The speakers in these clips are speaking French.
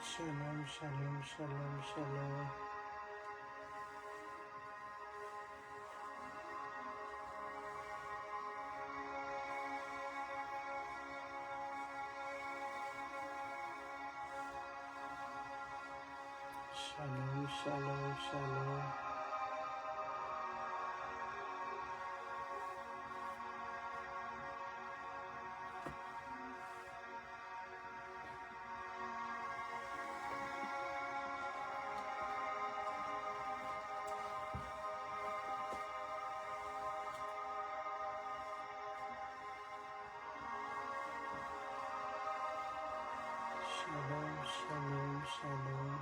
Shalom, shalom, shalom, shalom. Shalom, shalom, shalom. Shalom, shalom, shalom.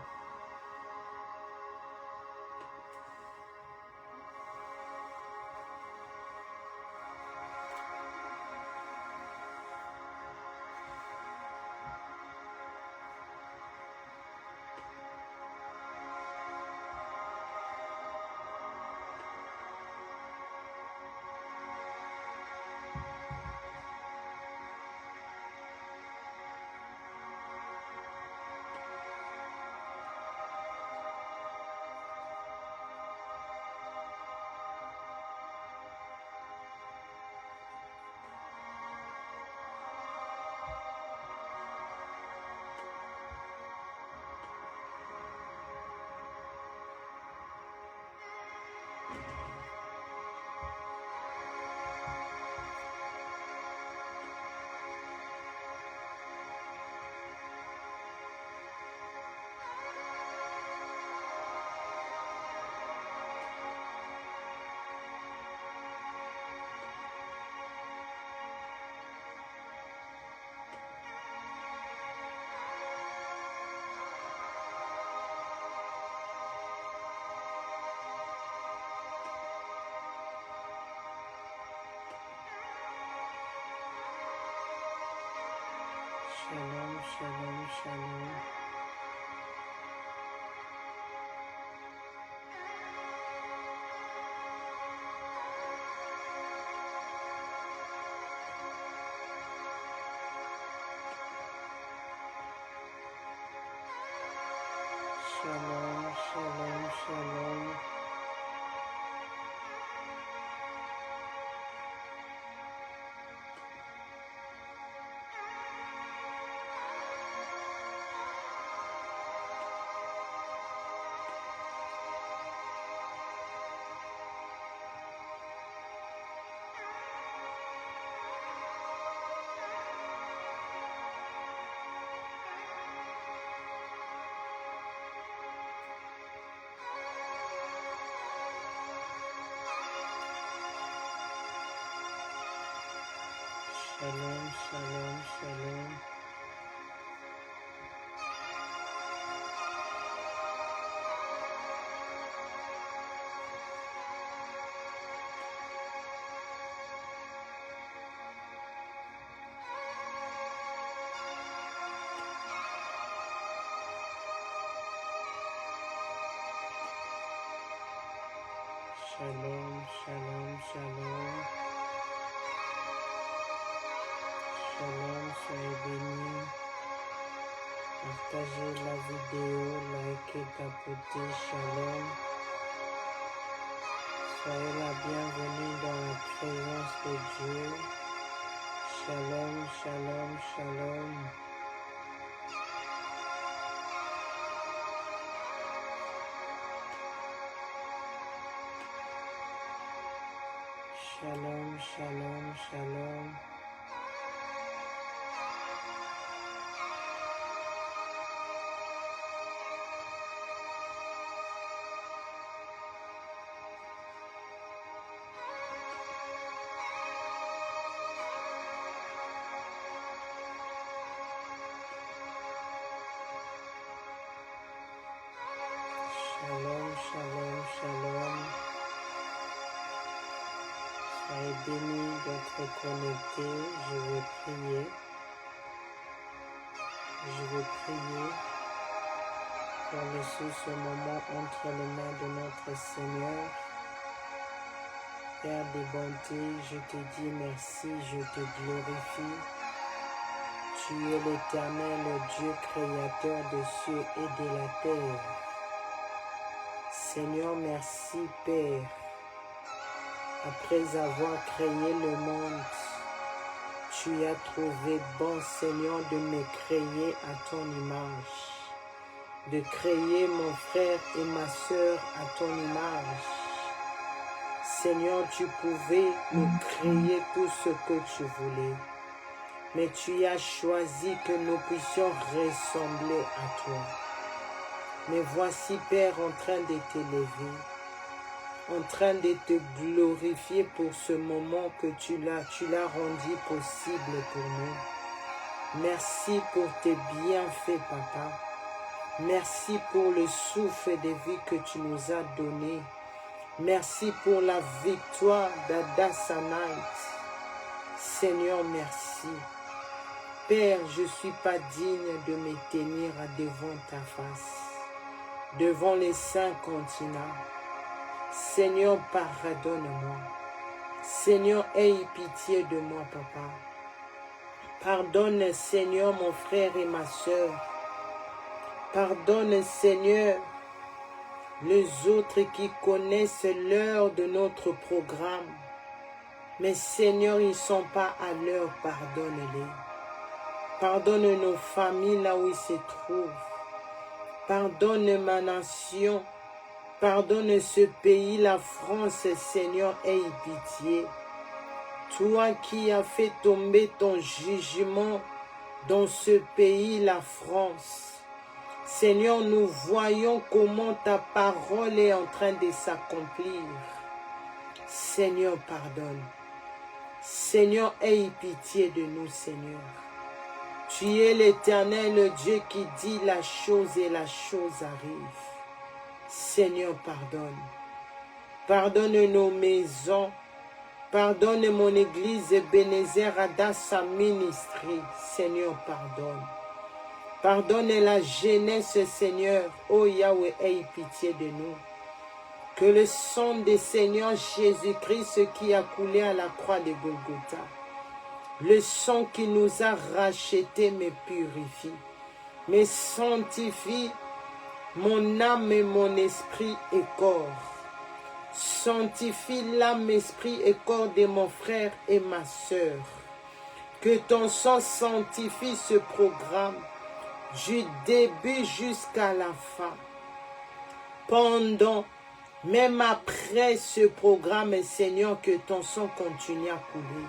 Shalom, shalom, shalom. Shalom, shalom, shalom. Shalom, shalom, shalom. Shalom, shalom, shalom. Shalom, soyez bénis. Partagez la vidéo, likez, tapotez. Shalom. Soyez la bienvenue dans la présence de Dieu. Shalom, shalom, shalom. Shalom, shalom, shalom. Shalom, shalom, shalom. Soyez bénis d'être connectés. Je vais prier. Je vais prier pour laisser ce moment entre les mains de notre Seigneur. Père de bonté, je te dis merci, je te glorifie. Tu es l'Éternel, le Dieu créateur des cieux et de la terre. Seigneur, merci Père. Après avoir créé le monde, tu as trouvé bon, Seigneur, de me créer à ton image, de créer mon frère et ma sœur à ton image. Seigneur, tu pouvais me créer tout ce que tu voulais, mais tu as choisi que nous puissions ressembler à toi. Mais voici, Père, en train de t'élever, en train de te glorifier pour ce moment que tu l'as rendu possible pour nous. Merci pour tes bienfaits, Papa. Merci pour le souffle de vie que tu nous as donné. Merci pour la victoire d'Adasanite. Seigneur, merci. Père, je ne suis pas digne de me tenir devant ta face, devant les 5 continents. Seigneur, pardonne-moi. Seigneur, aie pitié de moi, Papa. Pardonne, Seigneur, mon frère et ma sœur. Pardonne, Seigneur, les autres qui connaissent l'heure de notre programme. Mais Seigneur, ils ne sont pas à l'heure, pardonne-les. Pardonne nos familles là où ils se trouvent. Pardonne ma nation. Pardonne ce pays, la France, Seigneur, aie pitié. Toi qui as fait tomber ton jugement dans ce pays, la France. Seigneur, nous voyons comment ta parole est en train de s'accomplir. Seigneur, pardonne. Seigneur, aie pitié de nous, Seigneur. Tu es l'Éternel, le Dieu qui dit la chose et la chose arrive. Seigneur, pardonne. Pardonne nos maisons. Pardonne mon église Ebenezer Adassa Ministry. Seigneur, pardonne. Pardonne la jeunesse, Seigneur. Oh Yahweh, aie pitié de nous. Que le sang du Seigneur Jésus-Christ qui a coulé à la croix de Golgotha, le sang qui nous a rachetés me purifie, me sanctifie mon âme et mon esprit et corps. Sanctifie l'âme, esprit et corps de mon frère et ma sœur. Que ton sang sanctifie ce programme du début jusqu'à la fin. Pendant, même après ce programme, Seigneur, que ton sang continue à couler.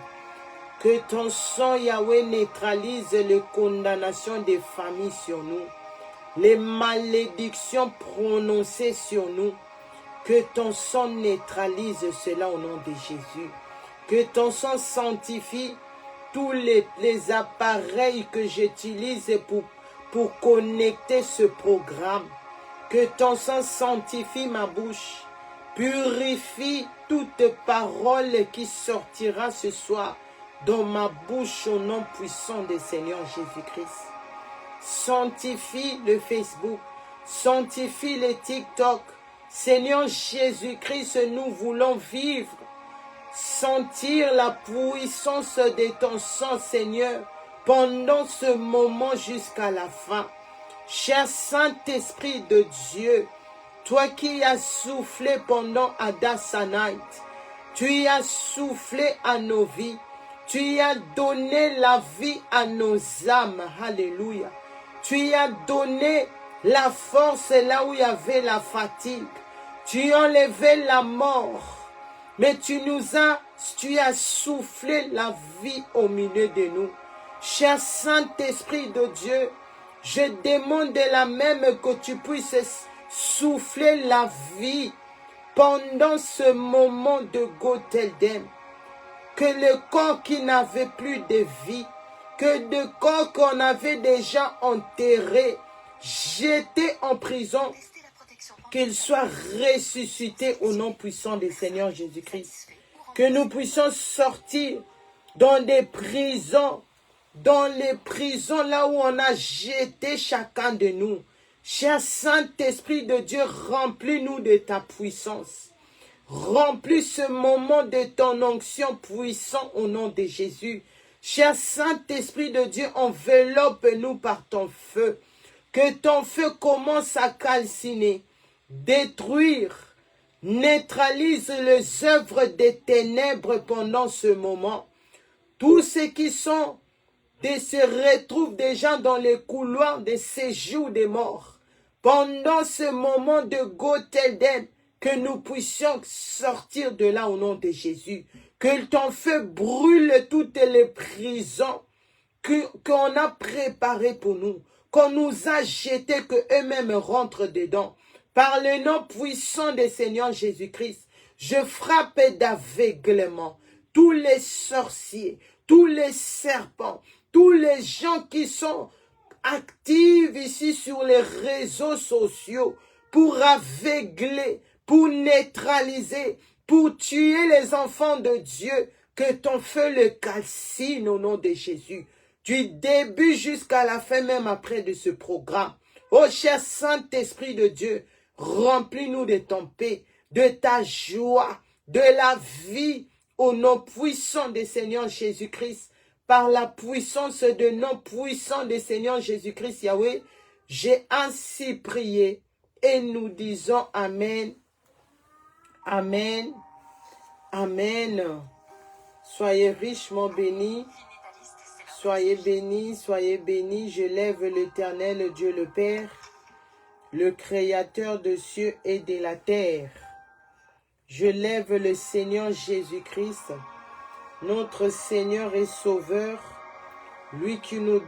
Que ton sang, Yahweh, neutralise les condamnations des familles sur nous, les malédictions prononcées sur nous. Que ton sang neutralise cela au nom de Jésus. Que ton sang sanctifie tous les appareils que j'utilise pour connecter ce programme. Que ton sang sanctifie ma bouche. Purifie toute parole qui sortira ce soir dans ma bouche au nom puissant du Seigneur Jésus-Christ. Sanctifie le Facebook. Sanctifie le TikTok. Seigneur Jésus-Christ, nous voulons vivre, sentir la puissance de ton sang, Seigneur, pendant ce moment jusqu'à la fin. Cher Saint-Esprit de Dieu, toi qui as soufflé pendant Adasanite, tu as soufflé à nos vies, tu as donné la vie à nos âmes, alléluia. Tu as donné la force là où il y avait la fatigue. Tu as enlevé la mort. Mais tu as soufflé la vie au milieu de nous. Cher Saint-Esprit de Dieu, je demande de la même que tu puisses souffler la vie pendant ce moment de Goteldem. Que le corps qui n'avait plus de vie, que le corps qu'on avait déjà enterré, jeté en prison, qu'il soit ressuscité au nom puissant du Seigneur Jésus-Christ. Que nous puissions sortir dans des prisons, dans les prisons là où on a jeté chacun de nous. Cher Saint-Esprit de Dieu, remplis-nous de ta puissance. Remplis ce moment de ton onction puissant au nom de Jésus. Cher Saint-Esprit de Dieu, enveloppe-nous par ton feu. Que ton feu commence à calciner, détruire, neutralise les œuvres des ténèbres pendant ce moment. Tous ceux qui se retrouvent déjà dans les couloirs des séjours des morts. Pendant ce moment de Gotelden, que nous puissions sortir de là au nom de Jésus. Que ton feu brûle toutes les prisons qu'on a préparées pour nous, qu'on nous a jetées, qu'eux-mêmes rentrent dedans. Par le nom puissant du Seigneur Jésus-Christ, je frappe d'aveuglement tous les sorciers, tous les serpents, tous les gens qui sont actifs ici sur les réseaux sociaux pour aveugler, pour neutraliser, pour tuer les enfants de Dieu, que ton feu le calcine au nom de Jésus. Du début jusqu'à la fin, même après de ce programme. Oh cher Saint-Esprit de Dieu, remplis-nous de ton paix, de ta joie, de la vie au nom puissant du Seigneur Jésus-Christ. Par la puissance de nom puissant du Seigneur Jésus-Christ, Yahweh, j'ai ainsi prié et nous disons Amen. Amen. Amen. Soyez richement bénis. Soyez bénis, soyez bénis. Je lève l'Éternel Dieu le Père, le Créateur des cieux et de la terre. Je lève le Seigneur Jésus-Christ, notre Seigneur et Sauveur, lui qui nous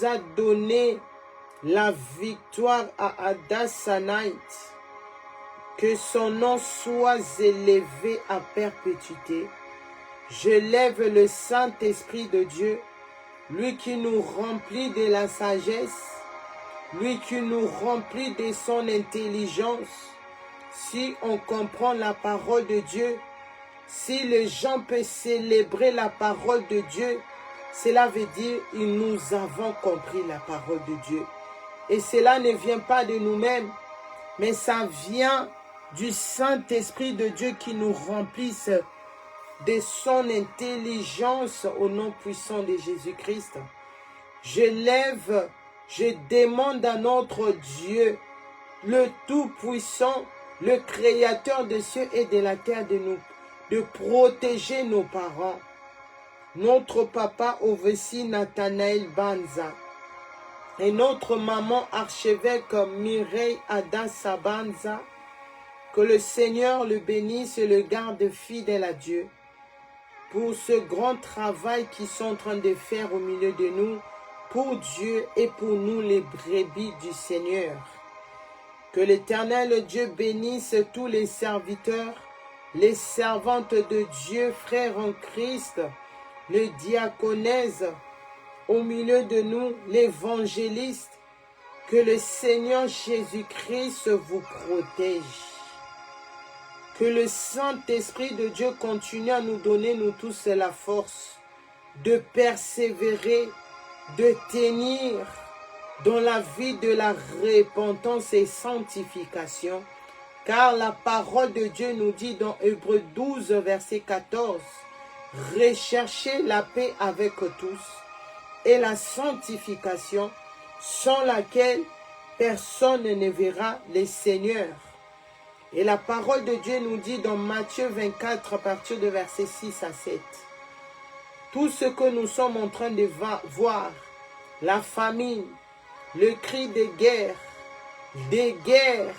a donné la victoire à Adassanite. Que son nom soit élevé à perpétuité. Je lève le Saint-Esprit de Dieu, lui qui nous remplit de la sagesse, lui qui nous remplit de son intelligence. Si on comprend la parole de Dieu, si les gens peuvent célébrer la parole de Dieu, cela veut dire que nous avons compris la parole de Dieu. Et cela ne vient pas de nous-mêmes, mais ça vient du Saint-Esprit de Dieu qui nous remplisse de son intelligence au nom puissant de Jésus-Christ. Je demande à notre Dieu, le Tout-Puissant, le Créateur des cieux et de la terre, de protéger nos parents. Notre papa Ovesi Nathanaël Banza et notre maman archevêque Mireille Adassa Banza. Que le Seigneur le bénisse et le garde fidèle à Dieu pour ce grand travail qu'ils sont en train de faire au milieu de nous, pour Dieu et pour nous les brebis du Seigneur. Que l'Éternel Dieu bénisse tous les serviteurs, les servantes de Dieu, frères en Christ, les diaconesses au milieu de nous, l'évangéliste. Que le Seigneur Jésus-Christ vous protège. Que le Saint-Esprit de Dieu continue à nous donner, nous tous, la force de persévérer, de tenir dans la vie de la repentance et sanctification. Car la parole de Dieu nous dit dans Hébreux 12, verset 14, « Recherchez la paix avec tous et la sanctification sans laquelle personne ne verra le Seigneur. » Et la parole de Dieu nous dit dans Matthieu 24, à partir de verset 6 à 7. Tout ce que nous sommes en train de voir, la famine, le cri de guerre, des guerres,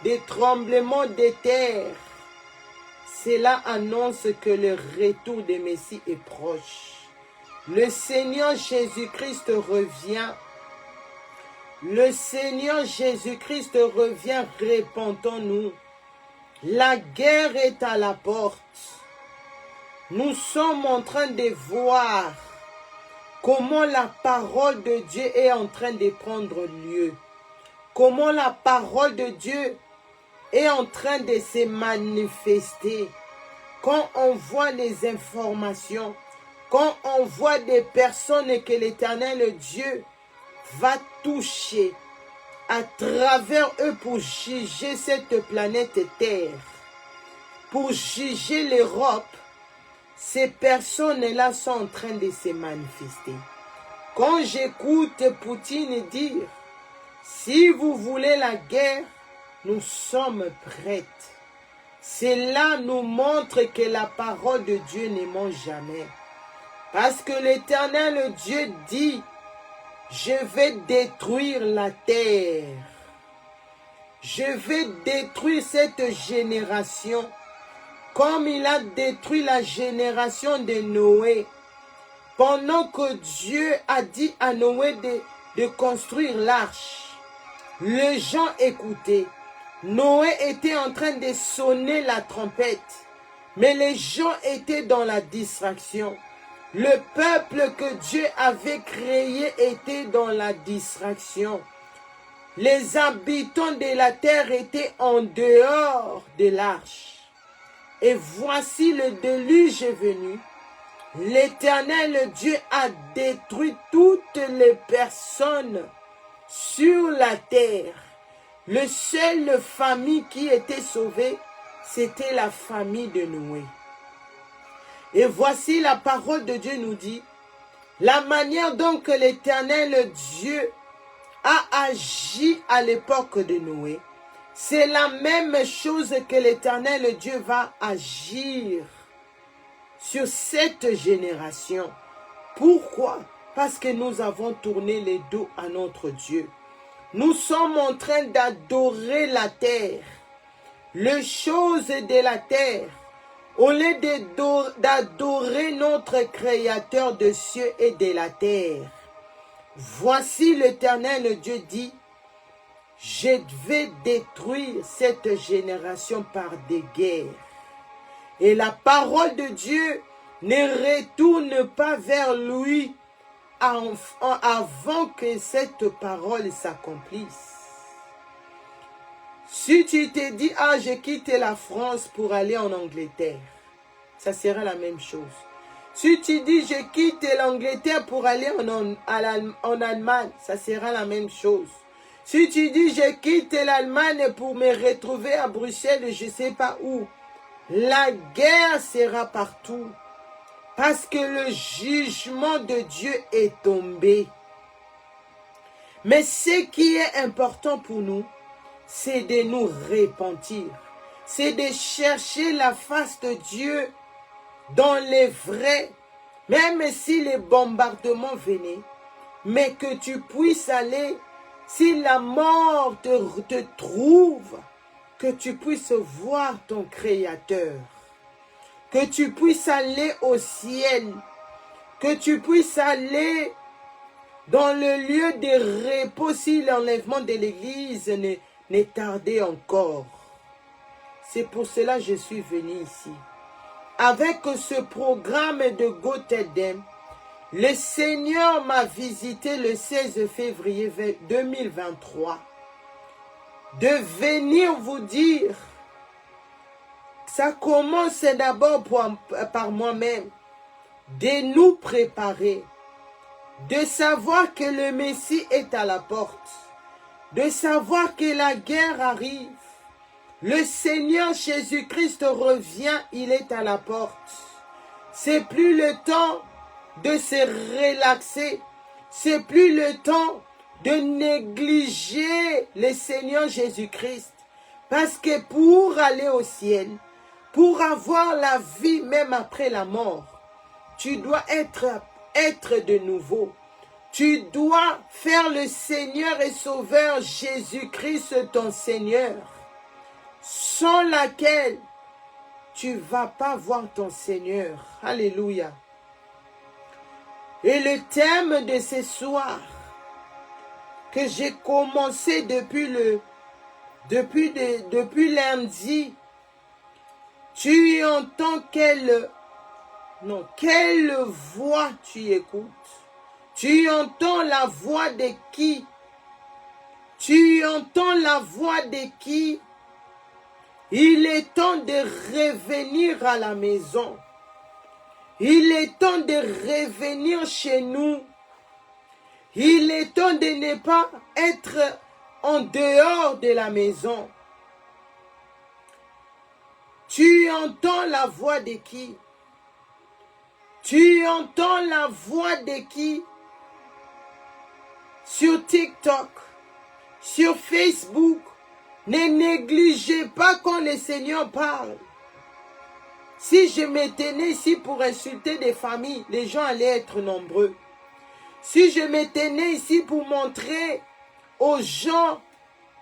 des tremblements de terre, cela annonce que le retour du Messie est proche. Le Seigneur Jésus-Christ revient. Le Seigneur Jésus-Christ revient, répentons-nous. La guerre est à la porte. Nous sommes en train de voir comment la parole de Dieu est en train de prendre lieu. Comment la parole de Dieu est en train de se manifester. Quand on voit les informations, quand on voit des personnes que l'Éternel Dieu va toucher à travers eux pour juger cette planète Terre, pour juger l'Europe, ces personnes-là sont en train de se manifester. Quand j'écoute Poutine dire, si vous voulez la guerre, nous sommes prêtes. Cela nous montre que la parole de Dieu ne ment jamais. Parce que l'Éternel Dieu dit, je vais détruire la terre. Je vais détruire cette génération. Comme il a détruit la génération de Noé. Pendant que Dieu a dit à Noé de construire l'arche. Les gens écoutaient. Noé était en train de sonner la trompette. Mais les gens étaient dans la distraction. Le peuple que Dieu avait créé était dans la distraction. Les habitants de la terre étaient en dehors de l'arche. Et voici le déluge est venu. L'Éternel Dieu a détruit toutes les personnes sur la terre. Le seule famille qui était sauvée, c'était la famille de Noé. Et voici la parole de Dieu nous dit, la manière dont l'Éternel Dieu a agi à l'époque de Noé, c'est la même chose que l'Éternel Dieu va agir sur cette génération. Pourquoi? Parce que nous avons tourné les dos à notre Dieu. Nous sommes en train d'adorer la terre, les choses de la terre, au lieu d'adorer notre Créateur des cieux et de la terre. Voici l'Éternel Dieu dit, je vais détruire cette génération par des guerres. Et la parole de Dieu ne retourne pas vers lui avant que cette parole s'accomplisse. Si tu te dis, ah, j'ai quitté la France pour aller en Angleterre, ça sera la même chose. Si tu dis, j'ai quitté l'Angleterre pour aller en Allemagne, ça sera la même chose. Si tu dis, j'ai quitté l'Allemagne pour me retrouver à Bruxelles, je ne sais pas où, la guerre sera partout. Parce que le jugement de Dieu est tombé. Mais ce qui est important pour nous, c'est de nous repentir. C'est de chercher la face de Dieu dans les vrais, même si les bombardements venaient, mais que tu puisses aller, si la mort te trouve, que tu puisses voir ton Créateur. Que tu puisses aller au ciel, que tu puisses aller dans le lieu de repos si l'enlèvement de l'Église n'est tardé encore. C'est pour cela que je suis venu ici. Avec ce programme de Gotterdam, le Seigneur m'a visité le 16 février 2023. De venir vous dire, ça commence d'abord par moi-même, de nous préparer, de savoir que le Messie est à la porte, de savoir que la guerre arrive. Le Seigneur Jésus-Christ revient, il est à la porte. C'est plus le temps de se relaxer, c'est plus le temps de négliger le Seigneur Jésus-Christ. Parce que pour aller au ciel, pour avoir la vie même après la mort, tu dois être de nouveau. Tu dois faire le Seigneur et Sauveur Jésus-Christ ton Seigneur, sans laquelle tu ne vas pas voir ton Seigneur. Alléluia. Et le thème de ce soir, que j'ai commencé depuis lundi, tu entends quelle voix tu écoutes? Tu entends la voix de qui? Tu entends la voix de qui? Il est temps de revenir à la maison. Il est temps de revenir chez nous. Il est temps de ne pas être en dehors de la maison. Tu entends la voix de qui? Tu entends la voix de qui? Sur TikTok, sur Facebook. Ne négligez pas quand le Seigneur parle. Si je me tenais ici pour insulter des familles, les gens allaient être nombreux. Si je me tenais ici pour montrer aux gens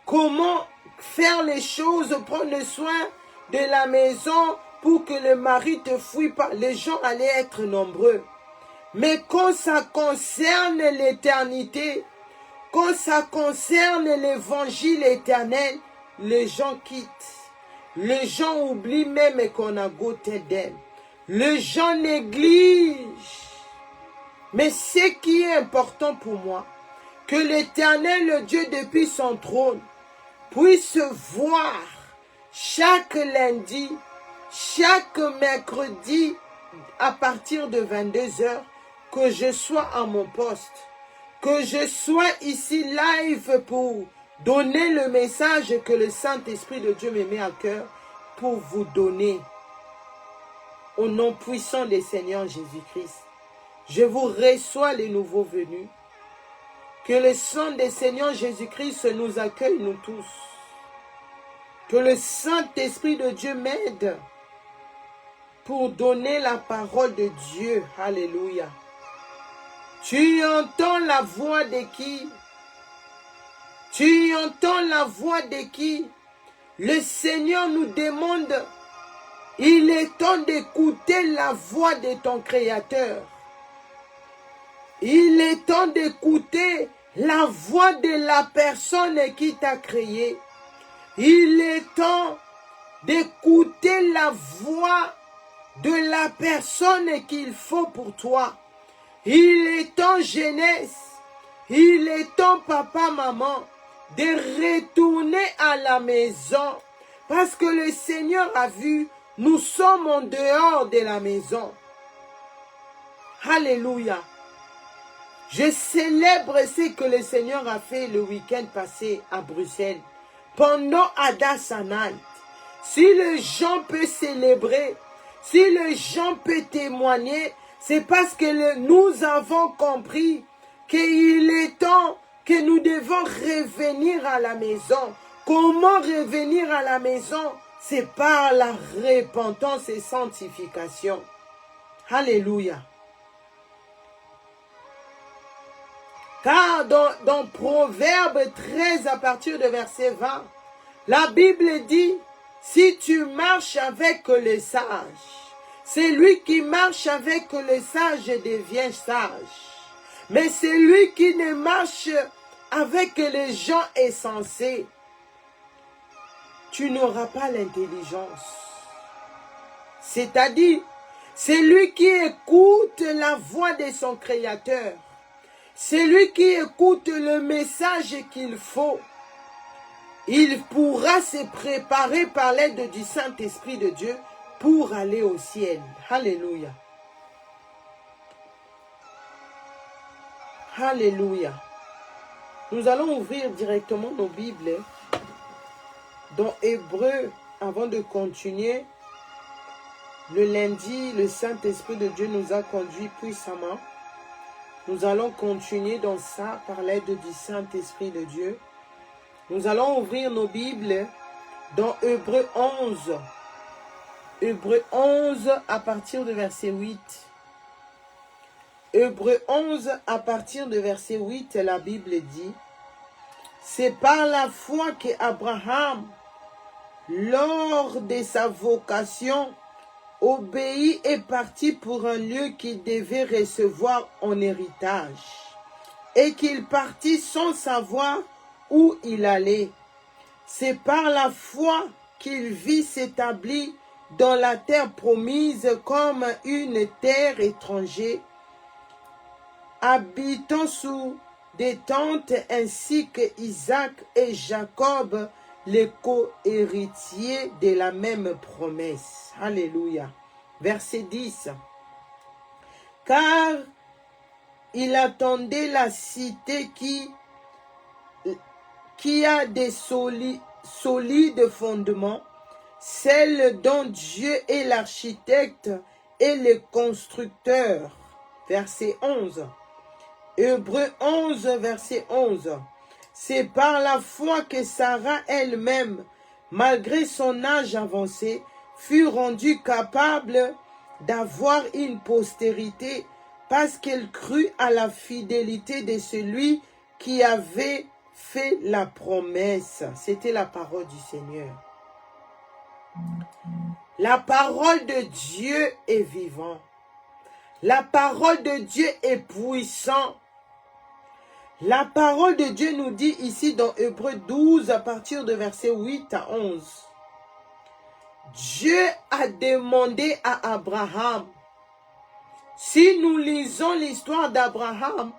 comment faire les choses, prendre soin de la maison pour que le mari ne te fouille pas, les gens allaient être nombreux. Mais quand ça concerne l'éternité, quand ça concerne l'évangile éternel, les gens quittent. Les gens oublient même qu'on a goûté d'elle. Les gens négligent. Mais ce qui est important pour moi, que l'Éternel, le Dieu depuis son trône, puisse voir chaque lundi, chaque mercredi, à partir de 22 heures, que je sois à mon poste, que je sois ici live pour donner le message que le Saint-Esprit de Dieu me met à cœur pour vous donner au nom puissant du Seigneur Jésus-Christ. Je vous reçois les nouveaux venus. Que le sang du Seigneur Jésus-Christ nous accueille nous tous. Que le Saint-Esprit de Dieu m'aide pour donner la parole de Dieu. Alléluia. Tu entends la voix de qui? Tu entends la voix de qui? Le Seigneur nous demande, il est temps d'écouter la voix de ton Créateur. Il est temps d'écouter la voix de la personne qui t'a créé. Il est temps d'écouter la voix de la personne qu'il faut pour toi. Il est temps, jeunesse, il est temps, papa, maman, de retourner à la maison. Parce que le Seigneur a vu, nous sommes en dehors de la maison. Alléluia. Je célèbre ce que le Seigneur a fait le week-end passé à Bruxelles. Pendant Adasanant. Si les gens peuvent célébrer, si les gens peuvent témoigner, c'est parce que nous avons compris qu'il est temps que nous devons revenir à la maison. Comment revenir à la maison? C'est par la repentance et sanctification. Alléluia. Car dans Proverbe 13 à partir de verset 20, la Bible dit, si tu marches avec les sages, celui qui marche avec les sages devient sage. Mais celui qui ne marche avec les gens insensés, tu n'auras pas l'intelligence. C'est-à-dire, celui qui écoute la voix de son Créateur, celui qui écoute le message qu'il faut, il pourra se préparer par l'aide du Saint-Esprit de Dieu pour aller au ciel. Alléluia. Alléluia. Nous allons ouvrir directement nos Bibles dans Hébreux avant de continuer. Le lundi, le Saint-Esprit de Dieu nous a conduits puissamment. Nous allons continuer dans ça par l'aide du Saint-Esprit de Dieu. Nous allons ouvrir nos Bibles dans Hébreux 11. Hébreux 11 à partir de verset 8. Hébreux 11 à partir de verset 8, la Bible dit, c'est par la foi qu'Abraham, lors de sa vocation, obéit et partit pour un lieu qu'il devait recevoir en héritage, et qu'il partit sans savoir où il allait. C'est par la foi qu'il vit s'établir dans la terre promise comme une terre étrangère, habitant sous des tentes ainsi que Isaac et Jacob, les co-héritiers de la même promesse. Alléluia. Verset 10. Car il attendait la cité qui a des solides fondements, celle dont Dieu est l'architecte est le constructeur. Verset 11. Hébreux 11, verset 11. C'est par la foi que Sarah elle-même, malgré son âge avancé, fut rendue capable d'avoir une postérité parce qu'elle crut à la fidélité de celui qui avait fait la promesse. C'était la parole du Seigneur. La parole de Dieu est vivante. La parole de Dieu est puissante. La parole de Dieu nous dit ici dans Hébreux 12 à partir de verset 8 à 11. Dieu a demandé à Abraham. Si nous lisons l'histoire d'Abraham,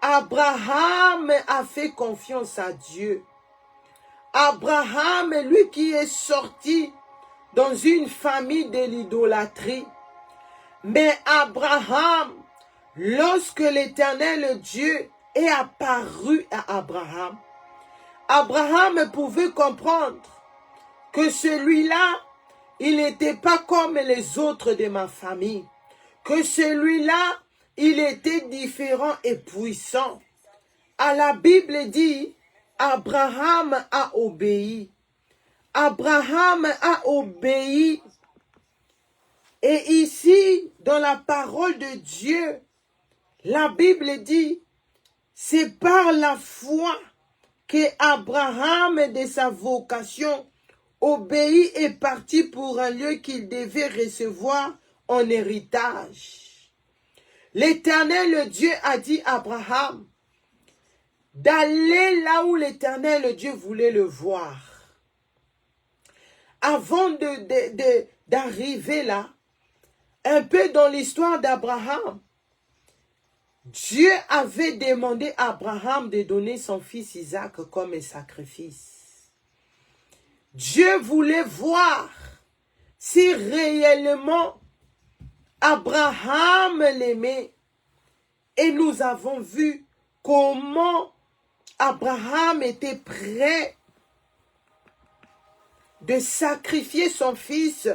Abraham a fait confiance à Dieu. Abraham est lui qui est sorti dans une famille de l'idolâtrie. Mais Abraham, lorsque l'Éternel Dieu est apparu à Abraham, Abraham pouvait comprendre que celui-là, il n'était pas comme les autres de ma famille. Que celui-là, il était différent et puissant. À la Bible dit, Abraham a obéi. Abraham a obéi. Et ici, dans la parole de Dieu, la Bible dit, c'est par la foi que Abraham, de sa vocation, obéit et parti pour un lieu qu'il devait recevoir en héritage. L'Éternel Dieu a dit à Abraham d'aller là où l'Éternel Dieu voulait le voir. Avant d'arriver là, un peu dans l'histoire d'Abraham, Dieu avait demandé à Abraham de donner son fils Isaac comme un sacrifice. Dieu voulait voir si réellement Abraham l'aimait. Et nous avons vu comment Abraham était prêt de sacrifier son fils.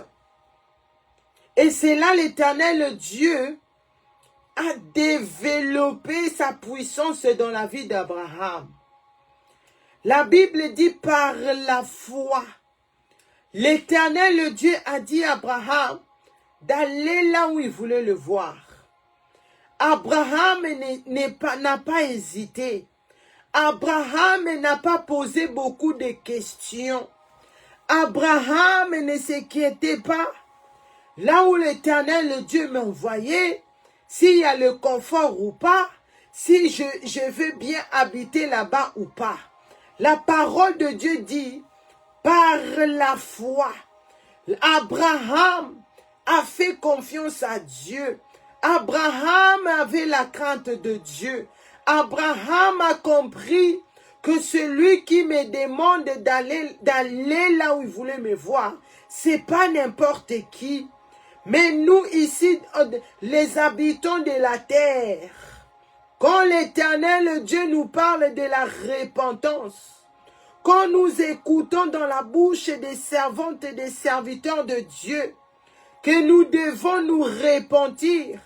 Et c'est là l'Éternel Dieu a développé sa puissance dans la vie d'Abraham. La Bible dit par la foi. L'Éternel Dieu a dit à Abraham d'aller là où il voulait le voir. Abraham n'a pas hésité. Abraham n'a pas posé beaucoup de questions. Abraham ne s'inquiétait pas. Là où l'Éternel Dieu m'envoyait, s'il y a le confort ou pas, si je veux bien habiter là-bas ou pas. La parole de Dieu dit, par la foi, Abraham a fait confiance à Dieu. Abraham avait la crainte de Dieu. Abraham a compris que celui qui me demande d'aller là où il voulait me voir, c'est pas n'importe qui. Mais nous ici, les habitants de la terre, quand l'Éternel Dieu nous parle de la repentance, quand nous écoutons dans la bouche des servantes et des serviteurs de Dieu, que nous devons nous repentir,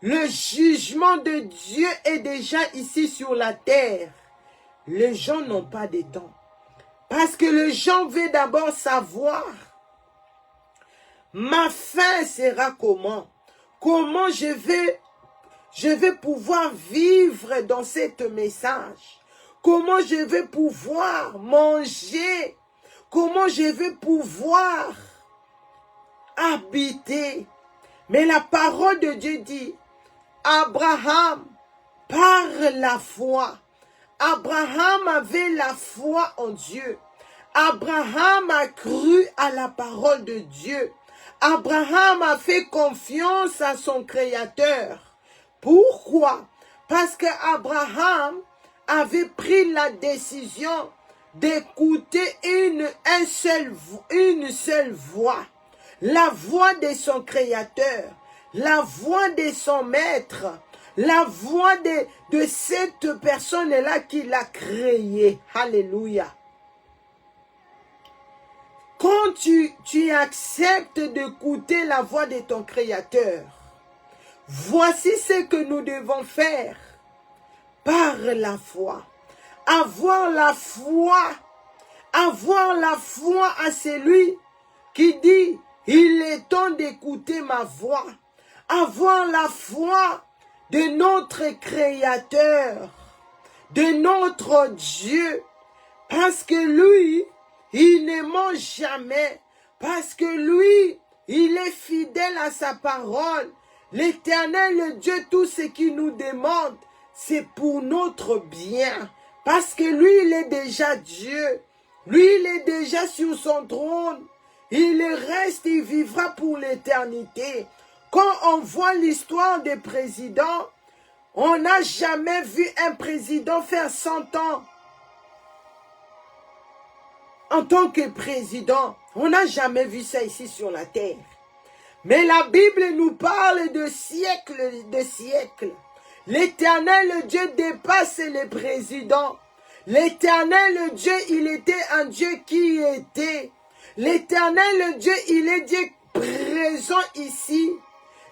le jugement de Dieu est déjà ici sur la terre. Les gens n'ont pas de temps. Parce que les gens veulent d'abord savoir, ma fin sera comment? Comment je vais pouvoir vivre dans ce message? Comment je vais pouvoir manger? Comment je vais pouvoir habiter? Mais la parole de Dieu dit, Abraham, par la foi, Abraham avait la foi en Dieu. Abraham a cru à la parole de Dieu. Abraham a fait confiance à son Créateur. Pourquoi? Parce qu'Abraham avait pris la décision d'écouter une seule voix. La voix de son Créateur. La voix de son Maître. La voix de cette personne-là qui l'a créé. Alléluia. quand tu acceptes d'écouter la voix de ton Créateur, voici ce que nous devons faire par la foi. Avoir la foi à celui qui dit, il est temps d'écouter ma voix. Avoir la foi de notre Créateur, de notre Dieu, parce que lui, il ne ment jamais, parce que lui, il est fidèle à sa parole. L'Éternel, le Dieu, tout ce qu'il nous demande, c'est pour notre bien. Parce que lui, il est déjà Dieu. Lui, il est déjà sur son trône. Il reste, il vivra pour l'éternité. Quand on voit l'histoire des présidents, on n'a jamais vu un président faire 100 ans en tant que président. On n'a jamais vu ça ici sur la terre. Mais la Bible nous parle de siècles, de siècles. L'Éternel, le Dieu, dépasse les présidents. L'Éternel, le Dieu, il était un Dieu qui était. L'Éternel, le Dieu, il est Dieu présent ici.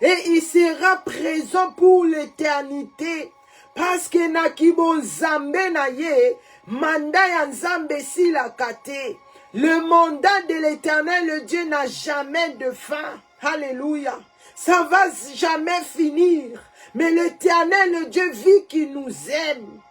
Et il sera présent pour l'éternité. Parce que nakibo nzambe na ye, mandat ya nzambe si la kate. Le mandat de l'Éternel, le Dieu, n'a jamais de fin. Alléluia. Ça va jamais finir. Mais l'Éternel, le Dieu, vit qu'il nous aime.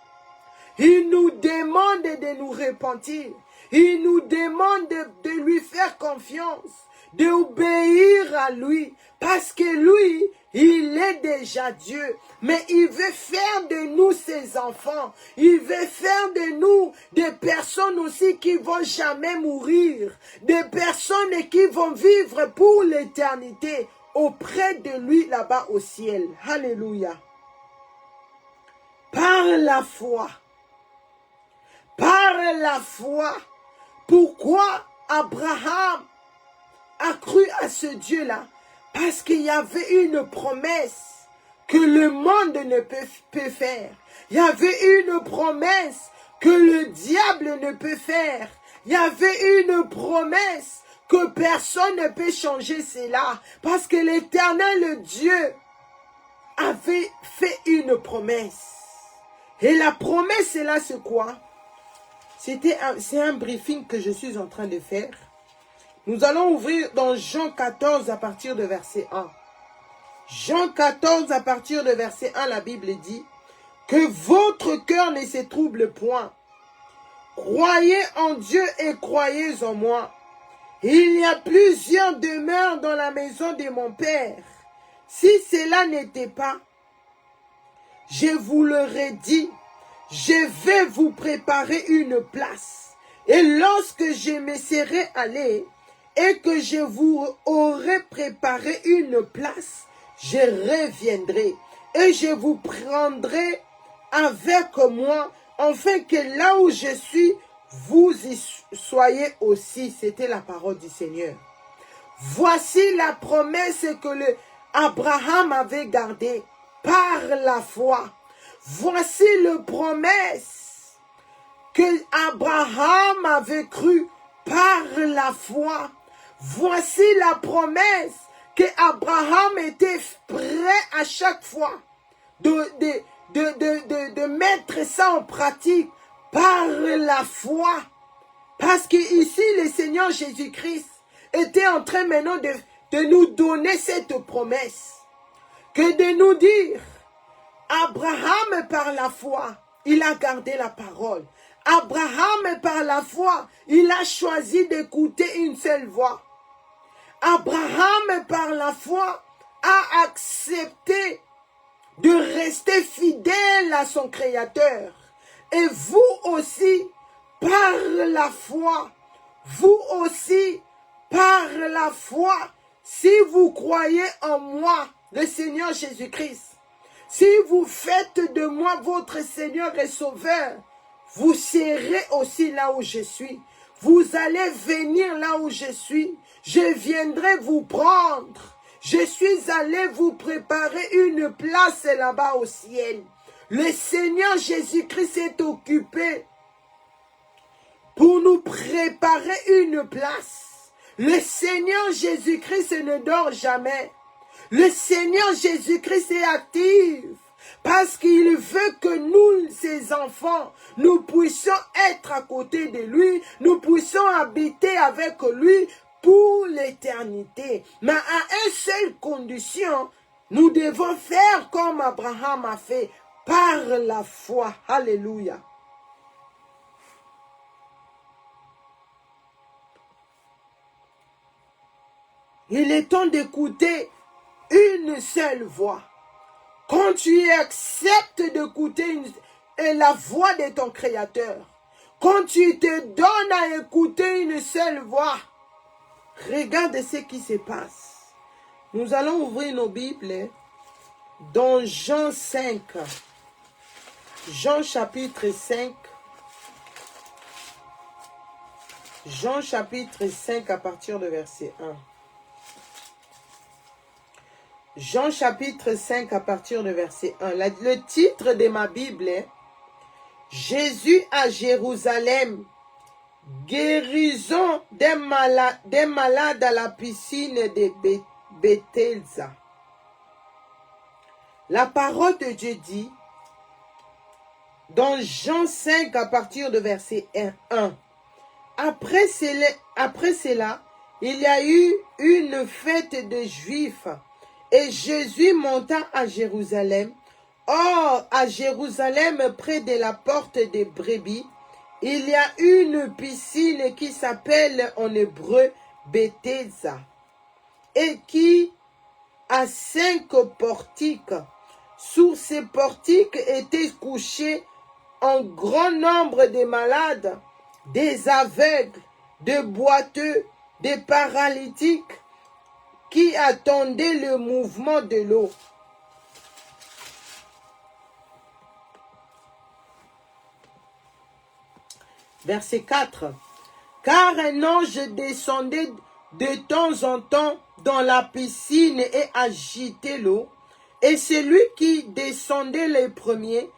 Il nous demande de nous repentir. Il nous demande de lui faire confiance, d'obéir à lui. Parce que lui, il est déjà Dieu. Mais il veut faire de nous ses enfants. Il veut faire de nous des personnes aussi qui vont jamais mourir. Des personnes qui vont vivre pour l'éternité auprès de lui là-bas au ciel. Alléluia. Par la foi. Par la foi. Pourquoi Abraham a cru à ce Dieu-là? Parce qu'il y avait une promesse que le monde ne peut faire. Il y avait une promesse que le diable ne peut faire. Il y avait une promesse que personne ne peut changer cela. Parce que l'Éternel Dieu avait fait une promesse. Et la promesse, c'est là, c'est quoi? C'est un briefing que je suis en train de faire. Nous allons ouvrir dans Jean 14 à partir de verset 1. Jean 14 à partir de verset 1, la Bible dit que votre cœur ne se trouble point. Croyez en Dieu et croyez en moi. Il y a plusieurs demeures dans la maison de mon Père. Si cela n'était pas, je vous l'aurais dit, je vais vous préparer une place. Et lorsque je me serai allé et que je vous aurai préparé une place, je reviendrai et je vous prendrai avec moi, afin que là où je suis, vous y soyez aussi. C'était la parole du Seigneur. Voici la promesse que Abraham avait gardée par la foi. Voici la promesse que Abraham avait cru par la foi. Voici la promesse que Abraham était prêt à chaque fois de mettre ça en pratique par la foi. Parce que ici, le Seigneur Jésus-Christ était en train maintenant de nous donner cette promesse. Que de nous dire, Abraham par la foi, il a gardé la parole. Abraham par la foi, il a choisi d'écouter une seule voix. Abraham par la foi a accepté de rester fidèle à son Créateur. Et vous aussi, par la foi, vous aussi, par la foi, si vous croyez en moi, le Seigneur Jésus-Christ, si vous faites de moi votre Seigneur et Sauveur, vous serez aussi là où je suis. Vous allez venir là où je suis. Je viendrai vous prendre. Je suis allé vous préparer une place là-bas au ciel. Le Seigneur Jésus-Christ est occupé pour nous préparer une place. Le Seigneur Jésus-Christ ne dort jamais. Le Seigneur Jésus-Christ est actif. Parce qu'il veut que nous, ses enfants, nous puissions être à côté de lui, nous puissions habiter avec lui pour l'éternité. Mais à une seule condition, nous devons faire comme Abraham a fait, par la foi. Alléluia. Il est temps d'écouter une seule voix. Quand tu acceptes d'écouter la voix de ton Créateur, quand tu te donnes à écouter une seule voix, regarde ce qui se passe. Nous allons ouvrir nos Bibles dans Jean 5. Jean chapitre 5. Jean chapitre 5 à partir de verset 1. Jean chapitre 5 à partir de verset 1. Le titre de ma Bible est Jésus à Jérusalem, guérison des malades à la piscine de Bethesda. La parole de Dieu dit dans Jean 5 à partir de verset 1. Après cela, il y a eu une fête des Juifs. Et Jésus monta à Jérusalem. Or, à Jérusalem, près de la porte des brebis, il y a une piscine qui s'appelle en hébreu Bethesda, et qui a 5 portiques. Sur ces portiques étaient couchés un grand nombre de malades, des aveugles, des boiteux, des paralytiques, qui attendait le mouvement de l'eau. Verset 4. Car un ange descendait de temps en temps dans la piscine et agitait l'eau, et celui qui descendait les premiers,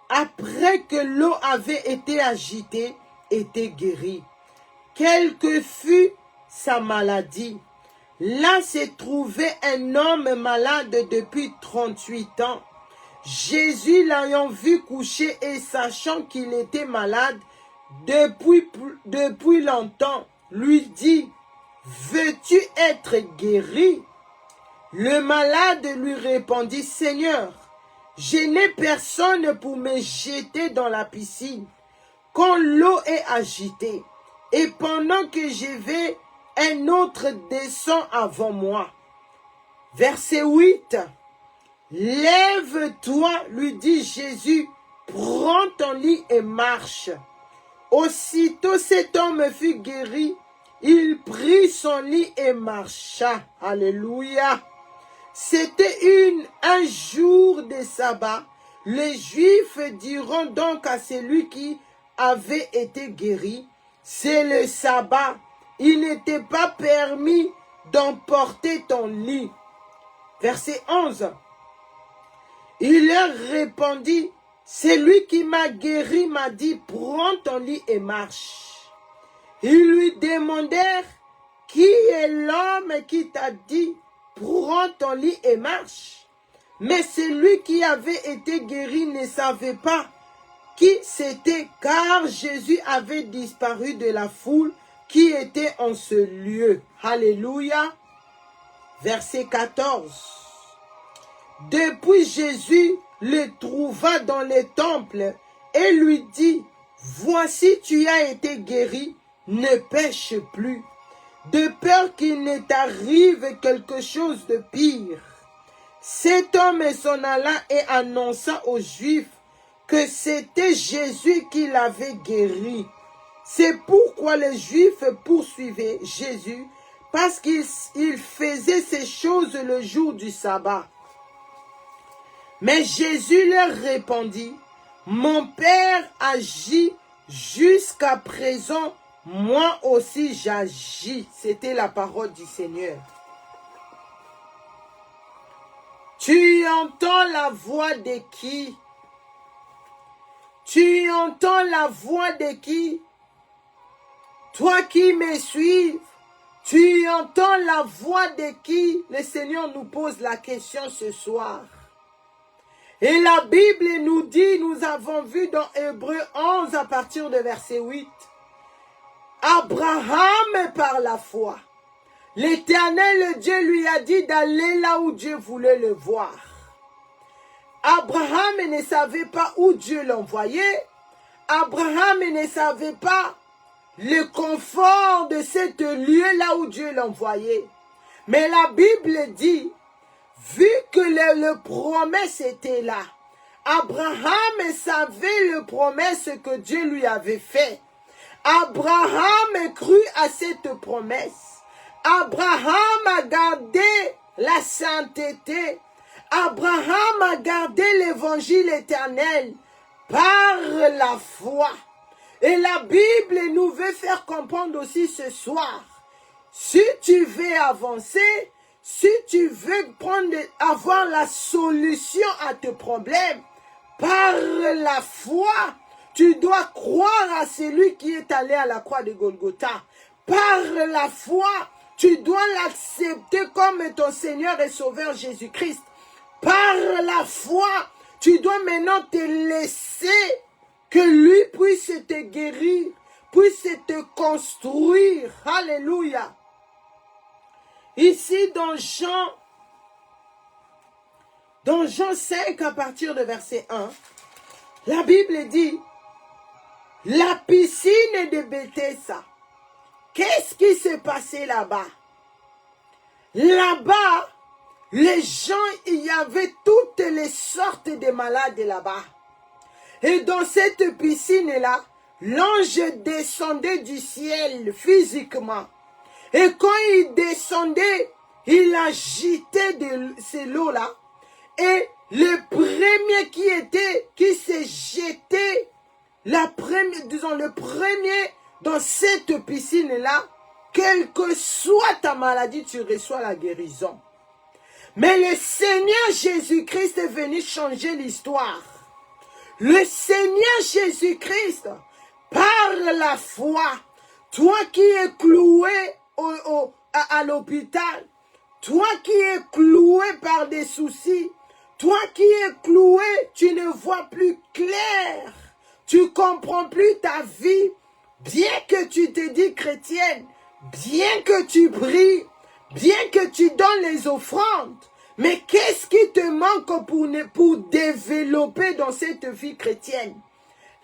après que l'eau avait été agitée, était guéri. Quelle que fût sa maladie. Là se trouvait un homme malade depuis 38 ans. Jésus, l'ayant vu coucher et sachant qu'il était malade depuis longtemps, lui dit, « Veux-tu être guéri ?» Le malade lui répondit, « Seigneur, je n'ai personne pour me jeter dans la piscine quand l'eau est agitée, et pendant que je vais, un autre descend avant moi. » Verset 8. Lève-toi, lui dit Jésus, prends ton lit et marche. Aussitôt cet homme fut guéri, il prit son lit et marcha. Alléluia. C'était un jour de sabbat. Les Juifs diront donc à celui qui avait été guéri, c'est le sabbat. Il n'était pas permis d'emporter ton lit. Verset 11. Il leur répondit, celui qui m'a guéri m'a dit, prends ton lit et marche. Ils lui demandèrent, qui est l'homme qui t'a dit, prends ton lit et marche? Mais celui qui avait été guéri ne savait pas qui c'était, car Jésus avait disparu de la foule qui était en ce lieu. Alléluia. Verset 14. Depuis Jésus le trouva dans le temple et lui dit, voici tu as été guéri, ne pêche plus, de peur qu'il ne t'arrive quelque chose de pire. Cet homme s'en alla et annonça aux Juifs que c'était Jésus qui l'avait guéri. C'est pourquoi les Juifs poursuivaient Jésus, parce qu'il faisait ces choses le jour du sabbat. Mais Jésus leur répondit, mon Père agit jusqu'à présent, moi aussi j'agis. C'était la parole du Seigneur. Tu entends la voix de qui? Tu entends la voix de qui? Toi qui me suis, Tu entends la voix de qui? Le Seigneur nous pose la question ce soir. Et la Bible nous dit, nous avons vu dans Hébreux 11 à partir de verset 8, Abraham par la foi, l'Éternel Dieu lui a dit d'aller là où Dieu voulait le voir. Abraham ne savait pas où Dieu l'envoyait. Abraham ne savait pas le confort de ce lieu là où Dieu l'envoyait. Mais la Bible dit, vu que le promesse était là, Abraham savait le promesse que Dieu lui avait fait. Abraham crut à cette promesse. Abraham a gardé la sainteté. Abraham a gardé l'évangile éternel par la foi. Et la Bible nous veut faire comprendre aussi ce soir, si tu veux avancer, si tu veux avoir la solution à tes problèmes, par la foi, tu dois croire à celui qui est allé à la croix de Golgotha. Par la foi, tu dois l'accepter comme ton Seigneur et Sauveur Jésus-Christ. Par la foi, tu dois maintenant te laisser que lui puisse te guérir, puisse te construire. Alléluia. Ici dans Jean 5 à partir de verset 1, la Bible dit, la piscine de Bethesda. Qu'est-ce qui s'est passé là-bas? Là-bas, les gens, il y avait toutes les sortes de malades là-bas. Et dans cette piscine-là, l'ange descendait du ciel physiquement. Et quand il descendait, il agitait de ces lots-là. Et le premier qui s'est jeté, le premier dans cette piscine-là, quelle que soit ta maladie, tu reçois la guérison. Mais le Seigneur Jésus-Christ est venu changer l'histoire. Le Seigneur Jésus-Christ, par la foi, toi qui es cloué à l'hôpital, toi qui es cloué par des soucis, toi qui es cloué, tu ne vois plus clair, tu comprends plus ta vie, bien que tu te dis chrétienne, bien que tu pries, bien que tu donnes les offrandes, mais qu'est-ce qui te manque pour développer dans cette vie chrétienne?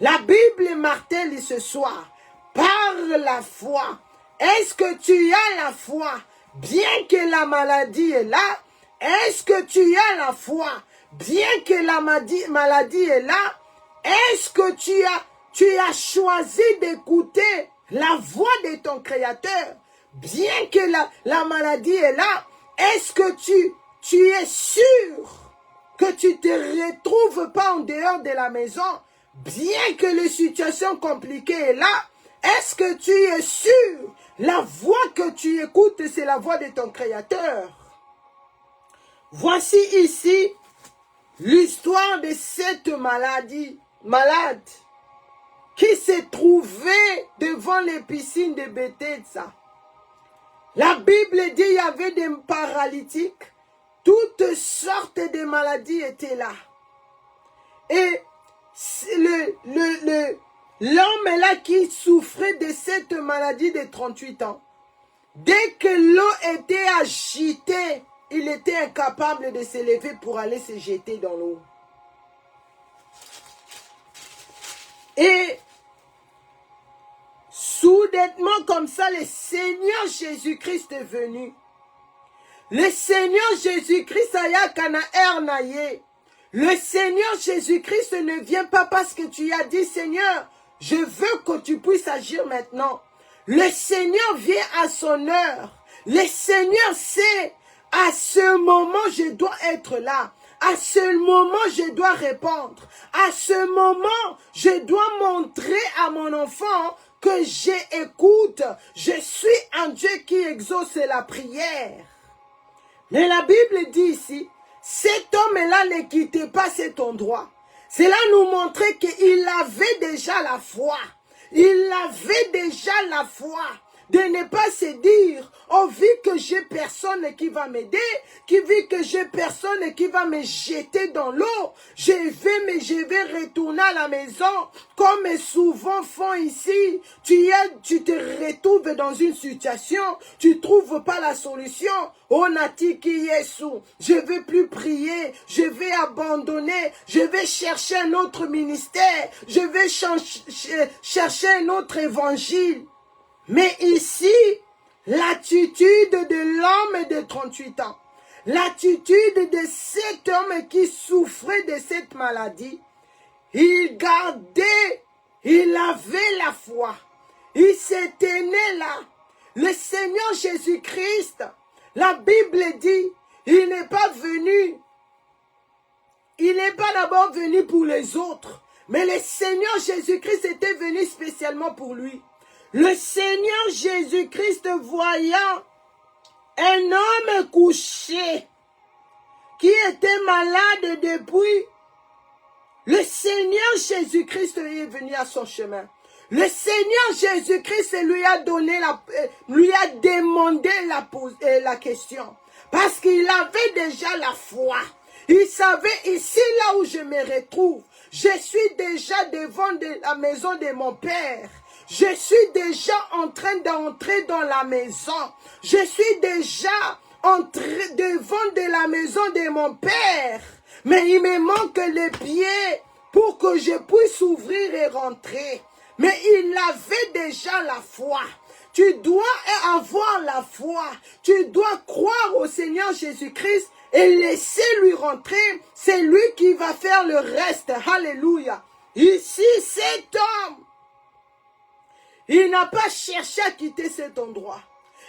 La Bible martèle ce soir, par la foi. Est-ce que tu as la foi, bien que la maladie est là? Est-ce que tu as la foi, bien que la maladie est là? Est-ce que tu as choisi d'écouter la voix de ton Créateur, bien que la maladie est là? Est-ce que tu es sûr que tu ne te retrouves pas en dehors de la maison, bien que la situation compliquée est là? Est-ce que tu es sûr? La voix que tu écoutes, c'est la voix de ton Créateur. Voici ici l'histoire de cette malade qui s'est trouvée devant les piscines de Bethesda. La Bible dit qu'il y avait des paralytiques, toutes sortes de maladies étaient là. Et l'homme là qui souffrait de cette maladie de 38 ans, dès que l'eau était agitée, il était incapable de se lever pour aller se jeter dans l'eau. Et soudainement comme ça, le Seigneur Jésus-Christ est venu. Le Seigneur Jésus-Christ a Kanaer. Le Seigneur Jésus-Christ ne vient pas parce que tu as dit, Seigneur, je veux que tu puisses agir maintenant. Le Seigneur vient à son heure. Le Seigneur sait, à ce moment, je dois être là. À ce moment, je dois répondre. À ce moment, je dois montrer à mon enfant que j'écoute. Je suis un Dieu qui exauce la prière. Mais la Bible dit ici, cet homme-là ne quittait pas cet endroit. Cela nous montrait qu'il avait déjà la foi. Il avait déjà la foi. de ne pas se dire, oh, vu que j'ai personne qui va m'aider, vu que j'ai personne qui va me jeter dans l'eau, je vais retourner à la maison, comme souvent font ici. Tu te retrouves dans une situation, tu trouves pas la solution. Oh, Natiki Yesu, je vais plus prier, je vais abandonner, je vais chercher un autre ministère, je vais chercher un autre évangile. Mais ici, l'attitude de l'homme de 38 ans, l'attitude de cet homme qui souffrait de cette maladie, il gardait, il avait la foi, il s'était né là. Le Seigneur Jésus-Christ, la Bible dit, il n'est pas d'abord venu pour les autres, mais le Seigneur Jésus-Christ était venu spécialement pour lui. Le Seigneur Jésus-Christ, voyant un homme couché qui était malade depuis, le Seigneur Jésus-Christ est venu à son chemin. Le Seigneur Jésus-Christ lui a demandé la question. Parce qu'il avait déjà la foi. Il savait, ici là où je me retrouve, je suis déjà devant la maison de mon Père. Je suis déjà en train d'entrer dans la maison. Je suis déjà devant de la maison de mon Père. Mais il me manque les pieds pour que je puisse ouvrir et rentrer. Mais il avait déjà la foi. Tu dois avoir la foi. Tu dois croire au Seigneur Jésus-Christ et laisser lui rentrer. C'est lui qui va faire le reste. Alléluia. Ici, cet homme, il n'a pas cherché à quitter cet endroit.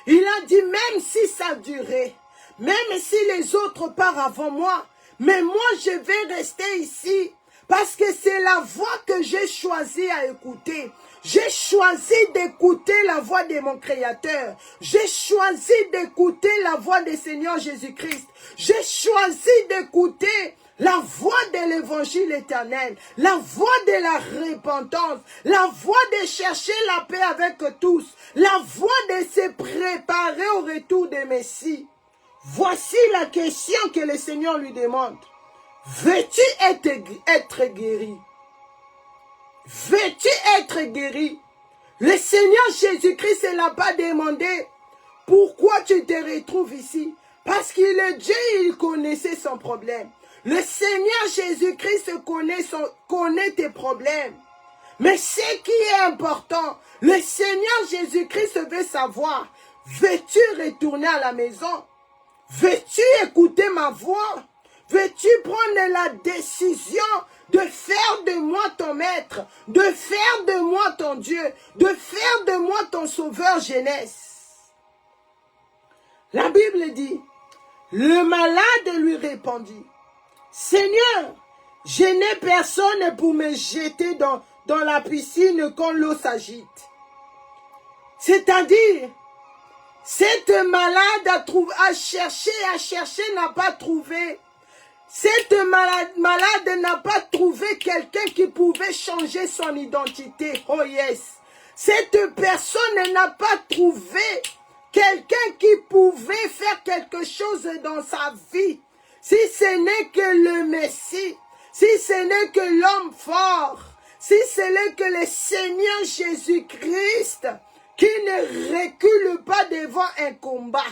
Il a dit, même si ça durait, même si les autres partent avant moi, mais moi je vais rester ici. Parce que c'est la voix que j'ai choisi à écouter. J'ai choisi d'écouter la voix de mon Créateur. J'ai choisi d'écouter la voix du Seigneur Jésus-Christ. J'ai choisi d'écouter la voix de l'évangile éternel, la voix de la repentance, la voix de chercher la paix avec tous, la voix de se préparer au retour de Messie. Voici la question que le Seigneur lui demande. Veux-tu être guéri? Veux-tu être guéri? Le Seigneur Jésus-Christ ne l'a pas demandé. Pourquoi tu te retrouves ici? Parce qu'il est Dieu, il connaissait son problème. Le Seigneur Jésus-Christ connaît tes problèmes. Mais ce qui est important, le Seigneur Jésus-Christ veut savoir, veux-tu retourner à la maison? Veux-tu écouter ma voix? Veux-tu prendre la décision de faire de moi ton maître, de faire de moi ton Dieu, de faire de moi ton sauveur jeunesse? La Bible dit, le malade lui répondit, Seigneur, je n'ai personne pour me jeter dans la piscine quand l'eau s'agite. C'est-à-dire, cette malade a cherché, n'a pas trouvé. Cette malade n'a pas trouvé quelqu'un qui pouvait changer son identité. Oh yes. Cette personne n'a pas trouvé quelqu'un qui pouvait faire quelque chose dans sa vie. Si ce n'est que le Messie, si ce n'est que l'homme fort, si ce n'est que le Seigneur Jésus-Christ qui ne recule pas devant un combat.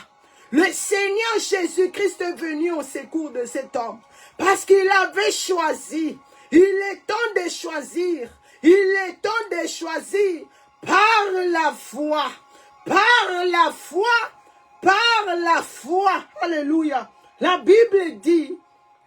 Le Seigneur Jésus-Christ est venu au secours de cet homme parce qu'il avait choisi. Il est temps de choisir. Il est temps de choisir par la foi. Par la foi. Par la foi. Alléluia. La Bible dit,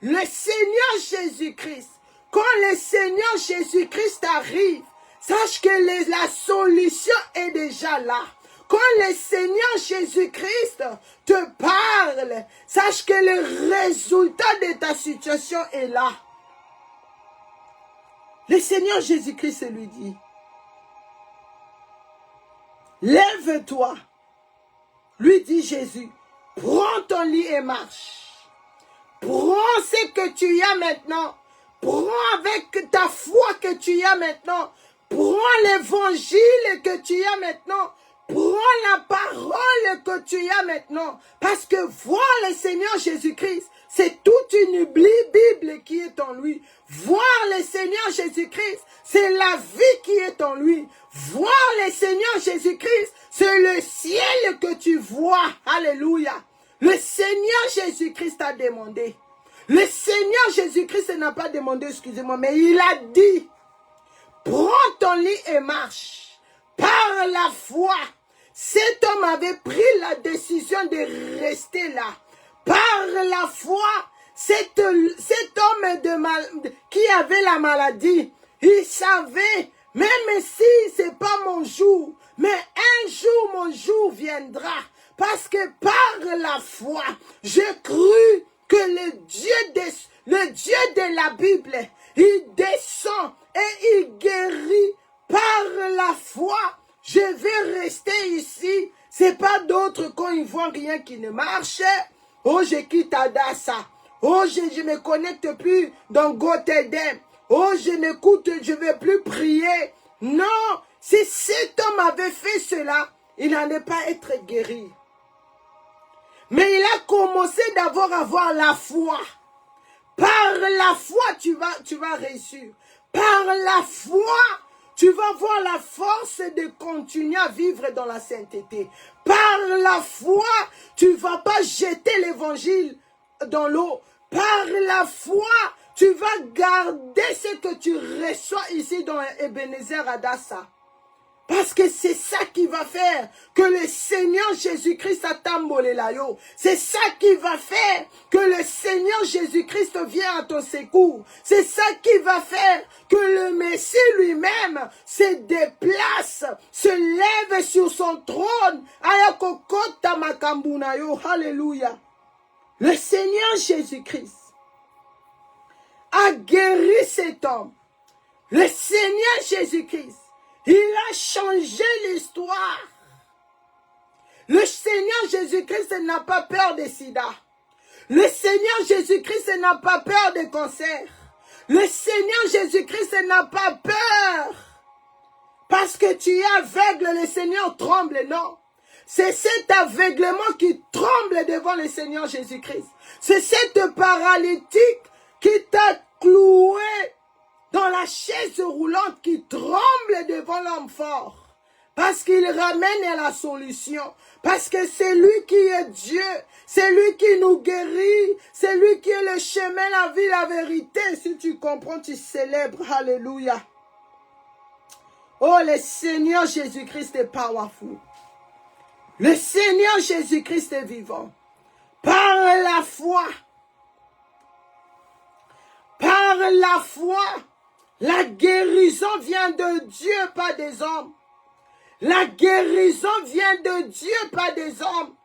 le Seigneur Jésus-Christ, quand le Seigneur Jésus-Christ arrive, sache que la solution est déjà là. Quand le Seigneur Jésus-Christ te parle, sache que le résultat de ta situation est là. Le Seigneur Jésus-Christ lui dit, lève-toi, lui dit Jésus, prends ton lit et marche. Prends ce que tu as maintenant. Prends avec ta foi que tu as maintenant. Prends l'évangile que tu as maintenant. Prends la parole que tu as maintenant. Parce que voir le Seigneur Jésus-Christ, c'est toute une Bible qui est en lui. Voir le Seigneur Jésus-Christ, c'est la vie qui est en lui. Voir le Seigneur Jésus-Christ, c'est le ciel que tu vois. Alléluia. Le Seigneur Jésus-Christ a demandé. Le Seigneur Jésus-Christ n'a pas demandé, excusez-moi, mais il a dit, prends ton lit et marche. Par la foi, cet homme avait pris la décision de rester là. Par la foi, cet homme qui avait la maladie, il savait, même si ce n'est pas mon jour, mais un jour mon jour viendra. Parce que par la foi, j'ai cru que le Dieu de la Bible, il descend et il guérit par la foi. Je vais rester ici. C'est pas d'autre quand ils voient rien qui ne marche. Oh, je quitte Adassa. Oh, je ne me connecte plus dans Gotedem. Oh, je n'écoute, je ne vais plus prier. Non, si cet homme avait fait cela, il n'allait pas être guéri. Mais il a commencé d'abord à avoir la foi. Par la foi, tu vas réussir. Par la foi, tu vas avoir la force de continuer à vivre dans la sainteté. Par la foi, tu ne vas pas jeter l'évangile dans l'eau. Par la foi, tu vas garder ce que tu reçois ici dans Ebenezer Adassa. Parce que c'est ça qui va faire que le Seigneur Jésus-Christ a tambolé là. C'est ça qui va faire que le Seigneur Jésus-Christ vient à ton secours. C'est ça qui va faire que le Messie lui-même se déplace, se lève sur son trône. Alléluia. Le Seigneur Jésus-Christ a guéri cet homme. Le Seigneur Jésus-Christ, il a changé l'histoire. Le Seigneur Jésus-Christ n'a pas peur des sida. Le Seigneur Jésus-Christ n'a pas peur des cancers. Le Seigneur Jésus-Christ n'a pas peur. Parce que tu es aveugle, le Seigneur tremble, non. C'est cet aveuglement qui tremble devant le Seigneur Jésus-Christ. C'est cette paralytique qui t'a cloué dans la chaise roulante qui tremble devant l'homme fort. Parce qu'il ramène à la solution. Parce que c'est lui qui est Dieu. C'est lui qui nous guérit. C'est lui qui est le chemin, la vie, la vérité. Si tu comprends, tu célèbres. Alléluia. Oh, le Seigneur Jésus-Christ est powerful. Le Seigneur Jésus-Christ est vivant. Par la foi. Par la foi. La guérison vient de Dieu, pas des hommes. La guérison vient de Dieu, pas des hommes.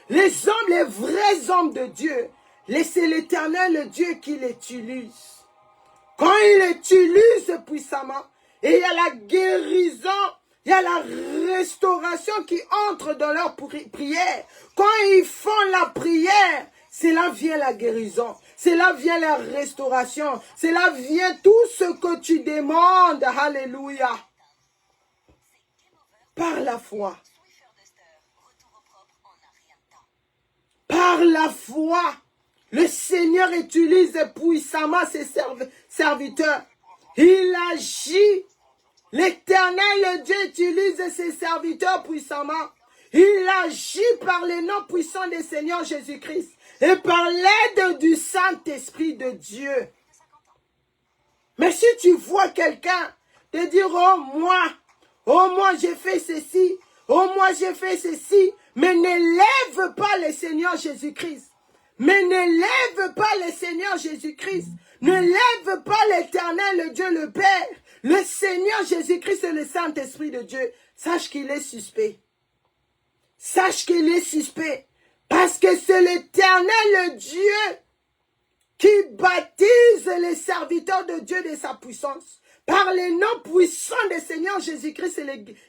Les hommes, les vrais hommes de Dieu, c'est l'Éternel, le Dieu qui l'utilise. Quand il l'utilise puissamment, et il y a la guérison, il y a la restauration qui entre dans leur prière. Quand ils font la prière, c'est là vient la guérison. C'est là vient la restauration. C'est là vient tout ce que tu demandes. Alléluia. Par la foi. Par la foi. Le Seigneur utilise puissamment ses serviteurs. Il agit. L'Éternel, le Dieu, utilise ses serviteurs puissamment. Il agit par le nom puissant du Seigneur Jésus-Christ. Et par l'aide du Saint-Esprit de Dieu. Mais si tu vois quelqu'un te dire, oh moi j'ai fait ceci, oh moi j'ai fait ceci, mais ne lève pas le Seigneur Jésus-Christ. Mais ne lève pas le Seigneur Jésus-Christ. Ne lève pas l'Éternel, le Dieu, le Père. Le Seigneur Jésus-Christ et le Saint-Esprit de Dieu. Sache qu'il est suspect. Sache qu'il est suspect. Parce que c'est l'Éternel, le Dieu, qui baptise les serviteurs de Dieu de sa puissance. Par les noms puissants du Seigneur Jésus-Christ,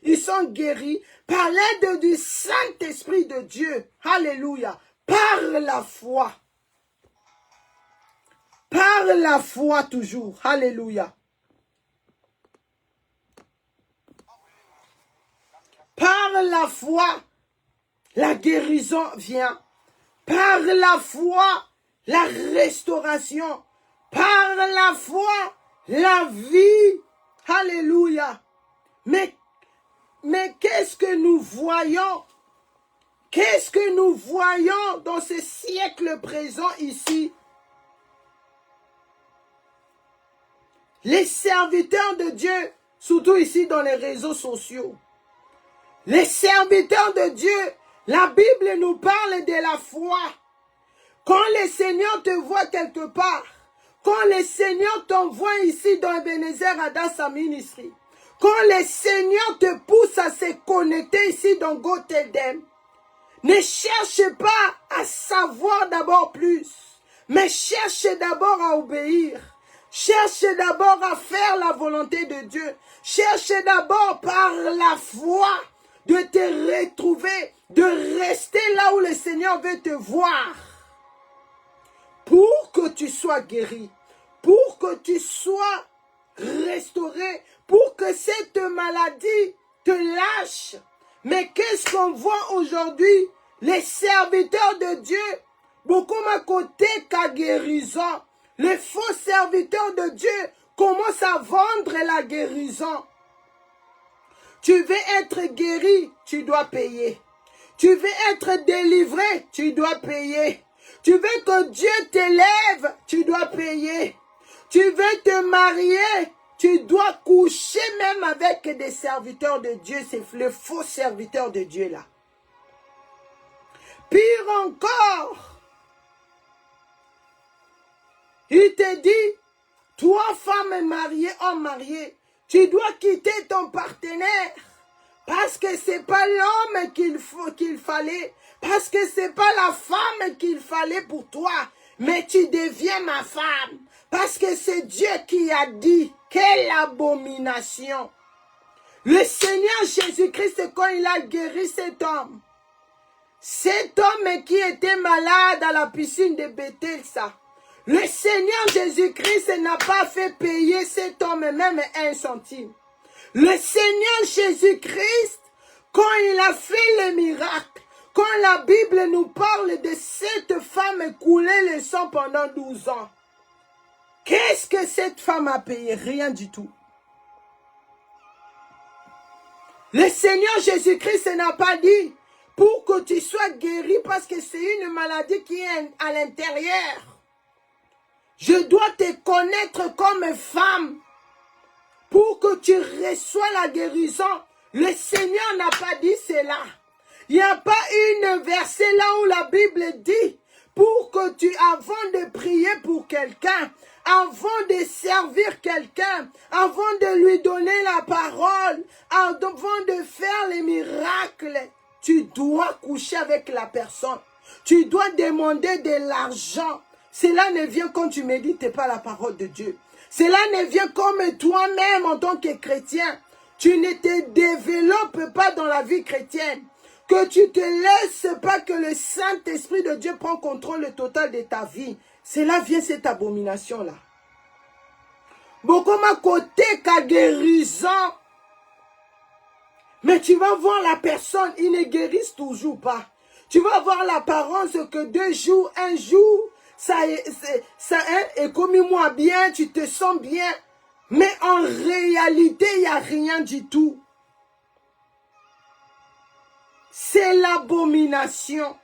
ils sont guéris. Par l'aide du Saint-Esprit de Dieu. Alléluia. Par la foi. Par la foi toujours. Alléluia. Par la foi, la guérison vient. Par la foi, la restauration. Par la foi, la vie. Alléluia. Mais qu'est-ce que nous voyons? Qu'est-ce que nous voyons dans ce siècle présent ici? Les serviteurs de Dieu, surtout ici dans les réseaux sociaux. Les serviteurs de Dieu, la Bible nous parle de la foi. Quand le Seigneur te voit quelque part, quand le Seigneur t'envoie ici dans Ebenezer Adassa Ministry, quand le Seigneur te pousse à se connecter ici dans Gothel, ne cherche pas à savoir d'abord plus, mais cherche d'abord à obéir. Cherche d'abord à faire la volonté de Dieu. Cherche d'abord par la foi de te retrouver, de rester là où le Seigneur veut te voir. Pour que tu sois guéri, pour que tu sois restauré, pour que cette maladie te lâche. Mais qu'est-ce qu'on voit aujourd'hui? Les serviteurs de Dieu, beaucoup à côté qu'à guérison. Les faux serviteurs de Dieu commencent à vendre la guérison. Tu veux être guéri, tu dois payer. Tu veux être délivré, tu dois payer. Tu veux que Dieu t'élève, tu dois payer. Tu veux te marier, tu dois coucher même avec des serviteurs de Dieu. C'est le faux serviteur de Dieu là. Pire encore, il te dit, toi femme mariée, homme marié, tu dois quitter ton partenaire. Parce que ce n'est pas l'homme qu'il fallait. Parce que ce n'est pas la femme qu'il fallait pour toi. Mais tu deviens ma femme. Parce que c'est Dieu qui a dit. Quelle abomination. Le Seigneur Jésus-Christ, quand il a guéri cet homme qui était malade à la piscine de Bethesda, le Seigneur Jésus-Christ n'a pas fait payer cet homme même 1 centime. Le Seigneur Jésus-Christ, quand il a fait le miracle, quand la Bible nous parle de cette femme coulée le sang pendant 12 ans, qu'est-ce que cette femme a payé? Rien du tout. Le Seigneur Jésus-Christ n'a pas dit pour que tu sois guéri parce que c'est une maladie qui est à l'intérieur. Je dois te connaître comme femme pour que tu reçois la guérison. Le Seigneur n'a pas dit cela. Il n'y a pas une verset là où la Bible dit pour que tu, avant de prier pour quelqu'un, avant de servir quelqu'un, avant de lui donner la parole, avant de faire les miracles, tu dois coucher avec la personne. Tu dois demander de l'argent. Cela ne vient quand tu médites pas la parole de Dieu. Cela ne vient comme toi-même en tant que chrétien. Tu ne te développes pas dans la vie chrétienne. Que tu te laisses pas que le Saint-Esprit de Dieu prenne contrôle total de ta vie. Cela vient cette abomination-là. Beaucoup à côté qu'à guérison. Mais tu vas voir la personne, ils ne guérissent toujours pas. Tu vas voir l'apparence que 2 jours, 1 jour, ça est comme moi bien, tu te sens bien. Mais en réalité, il n'y a rien du tout. C'est l'abomination.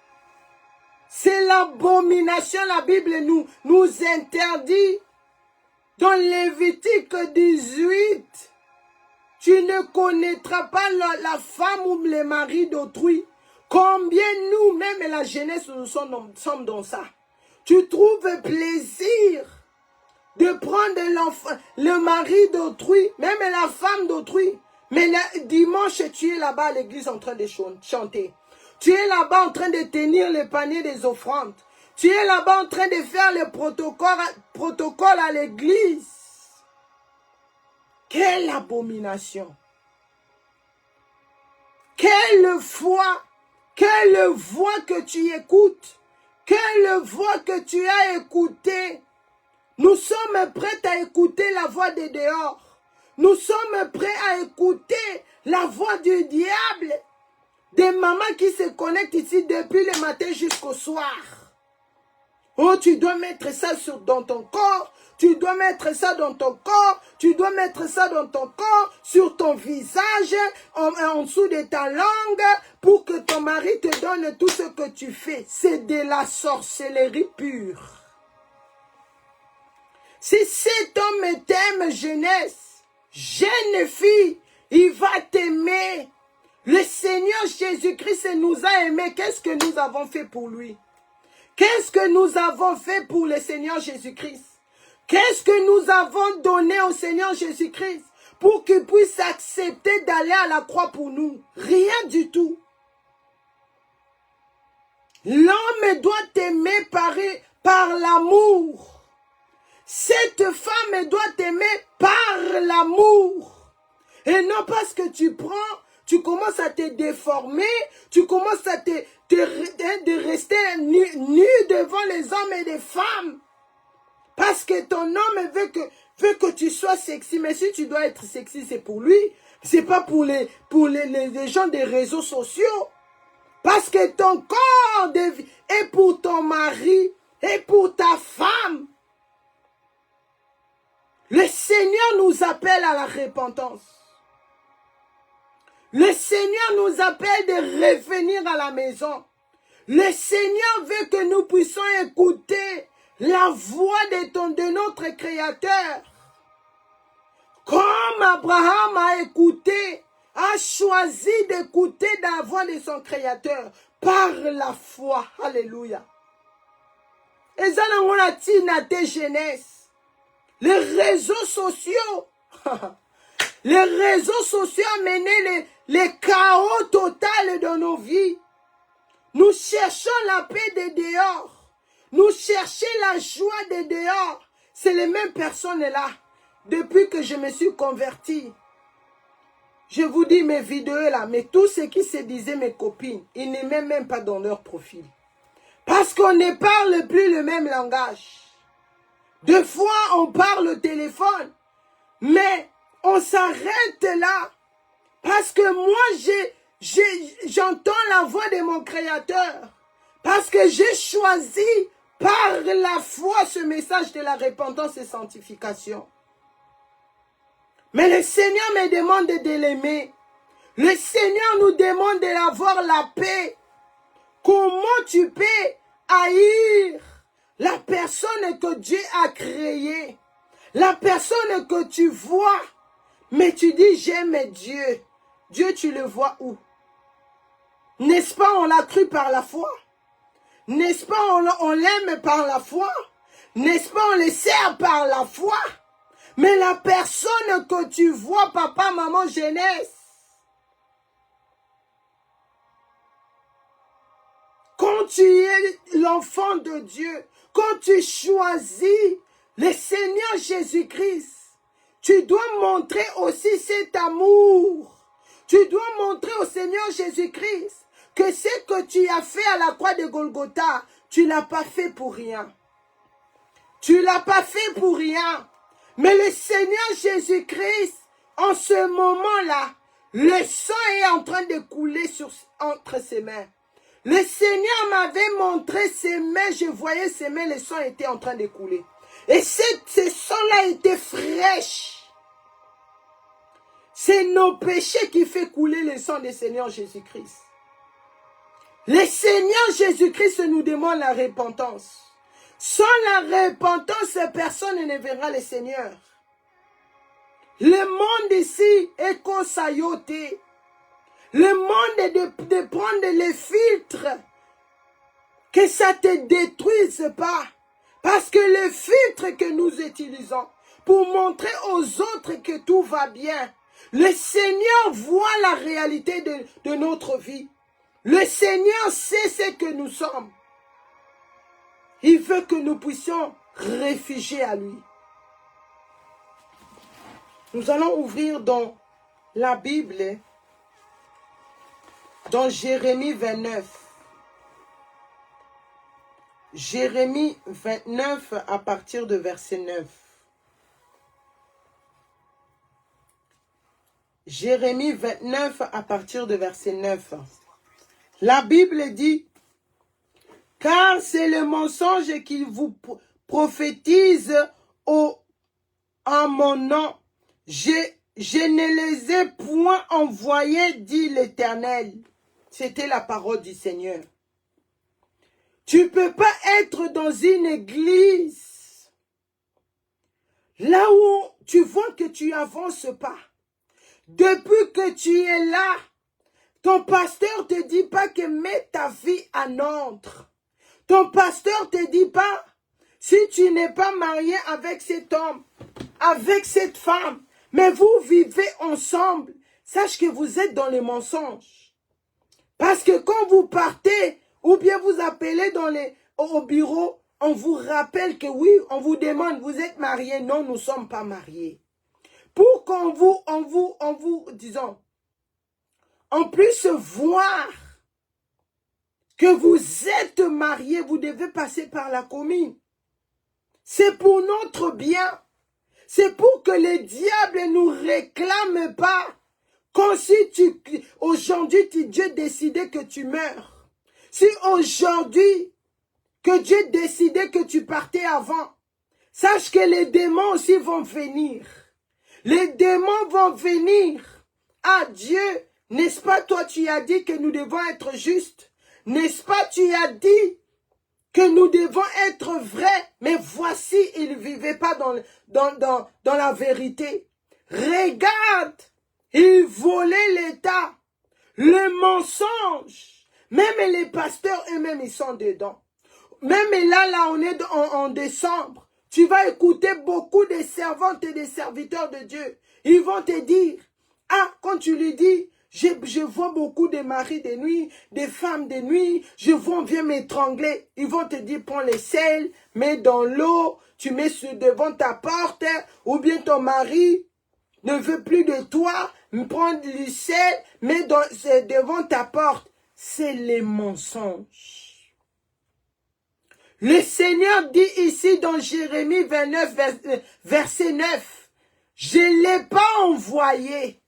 C'est l'abomination. La Bible nous interdit. Dans Lévitique 18, tu ne connaîtras pas la femme ou le mari d'autrui. Combien nous-mêmes, la jeunesse, nous sommes dans ça. Tu trouves plaisir de prendre le mari d'autrui, même la femme d'autrui. Mais le dimanche, tu es là-bas à l'église en train de chanter. Tu es là-bas en train de tenir le panier des offrandes. Tu es là-bas en train de faire le protocole à l'église. Quelle abomination! Quelle foi! Quelle voix que tu écoutes! Quelle voix que tu as écoutée! Nous sommes prêts à écouter la voix des dehors. Nous sommes prêts à écouter la voix du diable. Des mamans qui se connectent ici depuis le matin jusqu'au soir. Oh, tu dois mettre ça dans ton corps. Tu dois mettre ça dans ton corps. Tu dois mettre ça dans ton corps, sur ton visage, en dessous de ta langue, pour que ton mari te donne tout ce que tu fais. C'est de la sorcellerie pure. Si cet homme t'aime, jeunesse, jeune fille, il va t'aimer. Le Seigneur Jésus-Christ nous a aimés. Qu'est-ce que nous avons fait pour lui? Qu'est-ce que nous avons fait pour le Seigneur Jésus-Christ? Qu'est-ce que nous avons donné au Seigneur Jésus-Christ pour qu'il puisse accepter d'aller à la croix pour nous? Rien du tout. L'homme doit t'aimer par l'amour. Cette femme doit t'aimer par l'amour. Et non parce que tu prends, tu commences à te déformer, tu commences à de rester nu devant les hommes et les femmes. Parce que ton homme veut que tu sois sexy. Mais si tu dois être sexy, c'est pour lui. C'est pas pour les gens des réseaux sociaux. Parce que ton corps est pour ton mari et pour ta femme. Le Seigneur nous appelle à la repentance. Le Seigneur nous appelle de revenir à la maison. Le Seigneur veut que nous puissions écouter la voix de notre Créateur. Comme Abraham a écouté, a choisi d'écouter la voix de son Créateur par la foi. Alléluia. Et ça, on a dit à tes jeunesse. Les réseaux sociaux. Les réseaux sociaux ont mené les chaos total de nos vies. Nous cherchons la paix de dehors. Nous cherchons la joie de dehors. C'est les mêmes personnes là. Depuis que je me suis converti. Je vous dis mes vidéos là. Mais tout ce qui se disaient mes copines. Ils ne m'aiment même pas dans leur profil. Parce qu'on ne parle plus le même langage. Des fois on parle au téléphone. Mais on s'arrête là. Parce que moi j'entends la voix de mon Créateur. Parce que j'ai choisi par la foi ce message de la repentance et sanctification. Mais le Seigneur me demande de l'aimer. Le Seigneur nous demande d'avoir la paix. Comment tu peux haïr la personne que Dieu a créée? La personne que tu vois. Mais tu dis j'aime Dieu. Dieu tu le vois où? N'est-ce pas on l'a cru par la foi? N'est-ce pas on l'aime par la foi? N'est-ce pas on le sert par la foi? Mais la personne que tu vois, papa, maman, jeunesse, quand tu es l'enfant de Dieu, quand tu choisis le Seigneur Jésus-Christ, tu dois montrer aussi cet amour. Tu dois montrer au Seigneur Jésus-Christ que ce que tu as fait à la croix de Golgotha, tu ne l'as pas fait pour rien. Tu ne l'as pas fait pour rien. Mais le Seigneur Jésus-Christ, en ce moment-là, le sang est en train de couler entre ses mains. Le Seigneur m'avait montré ses mains, je voyais ses mains, le sang était en train de couler. Et ce sang-là était fraîche. C'est nos péchés qui fait couler le sang du Seigneur Jésus-Christ. Le Seigneur Jésus-Christ nous demande la repentance. Sans la repentance, personne ne verra le Seigneur. Le monde ici est conseilloté. Le monde est de prendre les filtres. Que ça ne te détruise pas. Parce que le filtre que nous utilisons pour montrer aux autres que tout va bien, le Seigneur voit la réalité de notre vie. Le Seigneur sait ce que nous sommes. Il veut que nous puissions réfugier à lui. Nous allons ouvrir dans la Bible, dans Jérémie 29. Jérémie 29 à partir de verset 9. Jérémie 29 à partir de verset 9. La Bible dit, « Car c'est le mensonge qu'il vous prophétise en mon nom. Je ne les ai point envoyés, dit l'Éternel. » C'était la parole du Seigneur. Tu ne peux pas être dans une église là où tu vois que tu n'avances pas. Depuis que tu es là, ton pasteur ne te dit pas que mets ta vie en ordre. Ton pasteur ne te dit pas, si tu n'es pas marié avec cet homme, avec cette femme, mais vous vivez ensemble, sache que vous êtes dans les mensonges. Parce que quand vous partez, ou bien vous appelez au bureau, on vous rappelle que oui, on vous demande, vous êtes mariés? Non, nous ne sommes pas mariés. Pour qu'on disons, on puisse voir que vous êtes mariés, vous devez passer par la commune. C'est pour notre bien. C'est pour que le diable ne nous réclame pas. Comme si aujourd'hui, Dieu décidait que tu meurs. Si aujourd'hui, que Dieu décidait que tu partais avant, sache que les démons aussi vont venir. Les démons vont venir. Ah Dieu, n'est-ce pas toi tu as dit que nous devons être justes? N'est-ce pas tu as dit que nous devons être vrais? Mais voici, ils ne vivaient pas dans la vérité. Regarde, ils volaient l'État. Le mensonge. Même les pasteurs eux-mêmes, ils sont dedans. Même là, on est en décembre. Tu vas écouter beaucoup de servantes et des serviteurs de Dieu. Ils vont te dire, ah, quand tu lui dis, je vois beaucoup de maris de nuit, des femmes de nuit, je vois, on vient m'étrangler. Ils vont te dire, prends le sel, mets dans l'eau, tu mets devant ta porte, ou bien ton mari ne veut plus de toi, prends du sel, mets devant ta porte. C'est les mensonges. Le Seigneur dit ici dans Jérémie 29, verset 9, « Je ne l'ai pas envoyé. »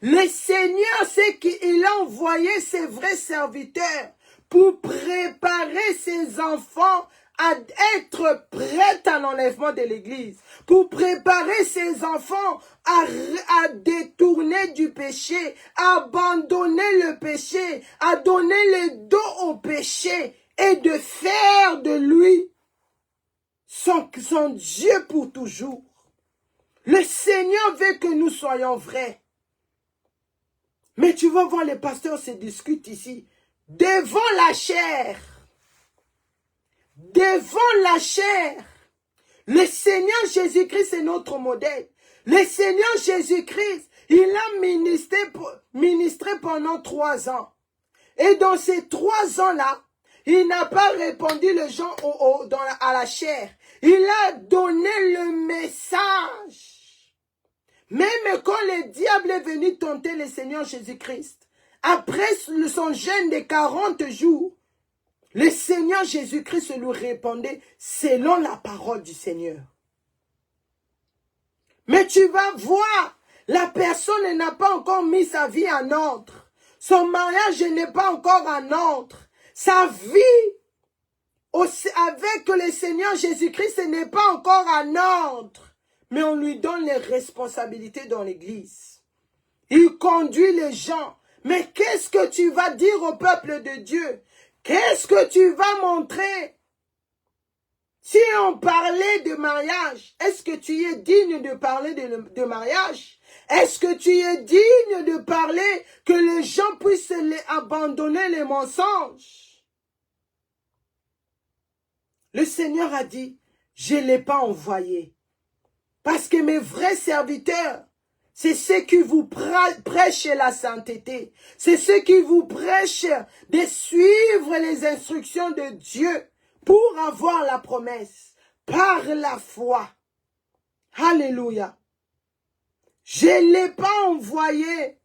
Le Seigneur sait qu'il a envoyé ses vrais serviteurs pour préparer ses enfants à être prêts à l'enlèvement de l'Église, pour préparer ses enfants à détourner du péché, à abandonner le péché, à donner le dos au péché, et de faire de lui son Dieu pour toujours. Le Seigneur veut que nous soyons vrais. Mais tu vas voir, les pasteurs se discutent ici. Devant la chair. Devant la chair. Le Seigneur Jésus-Christ est notre modèle. Le Seigneur Jésus-Christ, il a ministré pendant 3 ans. Et dans ces 3 ans-là, il n'a pas répandu les gens à la chair. Il a donné le message. Même quand le diable est venu tenter le Seigneur Jésus-Christ, après son jeûne de 40 jours, le Seigneur Jésus-Christ lui répondait selon la parole du Seigneur. Mais tu vas voir, la personne n'a pas encore mis sa vie en ordre. Son mariage n'est pas encore en ordre. Sa vie avec le Seigneur Jésus-Christ n'est pas encore en ordre. Mais on lui donne les responsabilités dans l'église. Il conduit les gens. Mais qu'est-ce que tu vas dire au peuple de Dieu? Qu'est-ce que tu vas montrer? Si on parlait de mariage, est-ce que tu es digne de parler de mariage? Est-ce que tu es digne de parler que les gens puissent abandonner les mensonges? Le Seigneur a dit, je ne l'ai pas envoyé. Parce que mes vrais serviteurs, c'est ceux qui vous prêchent la sainteté. C'est ceux qui vous prêchent de suivre les instructions de Dieu pour avoir la promesse par la foi. Alléluia. Je ne l'ai pas envoyé.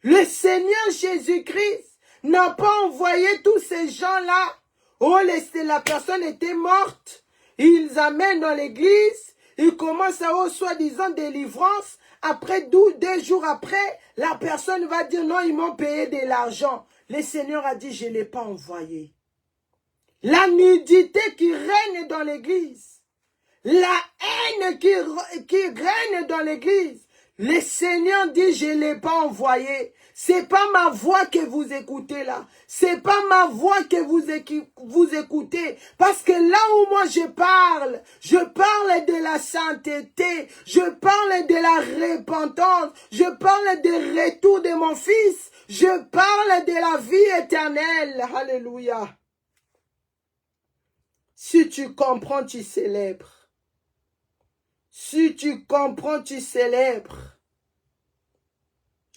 Le Seigneur Jésus-Christ n'a pas envoyé tous ces gens-là. Oh, la personne était morte. Ils amènent dans l'église. Ils commencent à, soi-disant, délivrance. après 2 jours après, la personne va dire non, ils m'ont payé de l'argent. Le Seigneur a dit, je ne l'ai pas envoyé. La nudité qui règne dans l'église, la haine qui règne dans l'église, le Seigneur dit, je ne l'ai pas envoyé. C'est pas ma voix que vous écoutez là. C'est pas ma voix que vous écoutez. Parce que là où moi je parle de la sainteté, je parle de la repentance, je parle du retour de mon fils, je parle de la vie éternelle. Alléluia. Si tu comprends, tu célèbres. Si tu comprends, tu célèbres.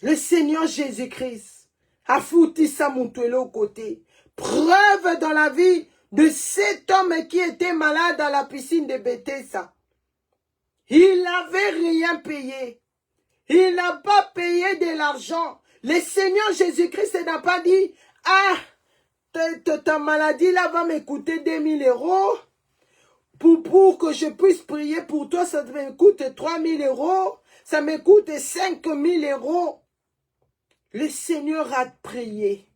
Le Seigneur Jésus-Christ a foutu sa montouelle au côté. Preuve dans la vie de cet homme qui était malade à la piscine de Bethesda. Il n'avait rien payé. Il n'a pas payé de l'argent. Le Seigneur Jésus-Christ n'a pas dit, ah, ta maladie là va me coûter 2000 euros. Pour que je puisse prier pour toi, ça me coûte 3000 euros. Ça me coûte 5000 euros. Le Seigneur a prié.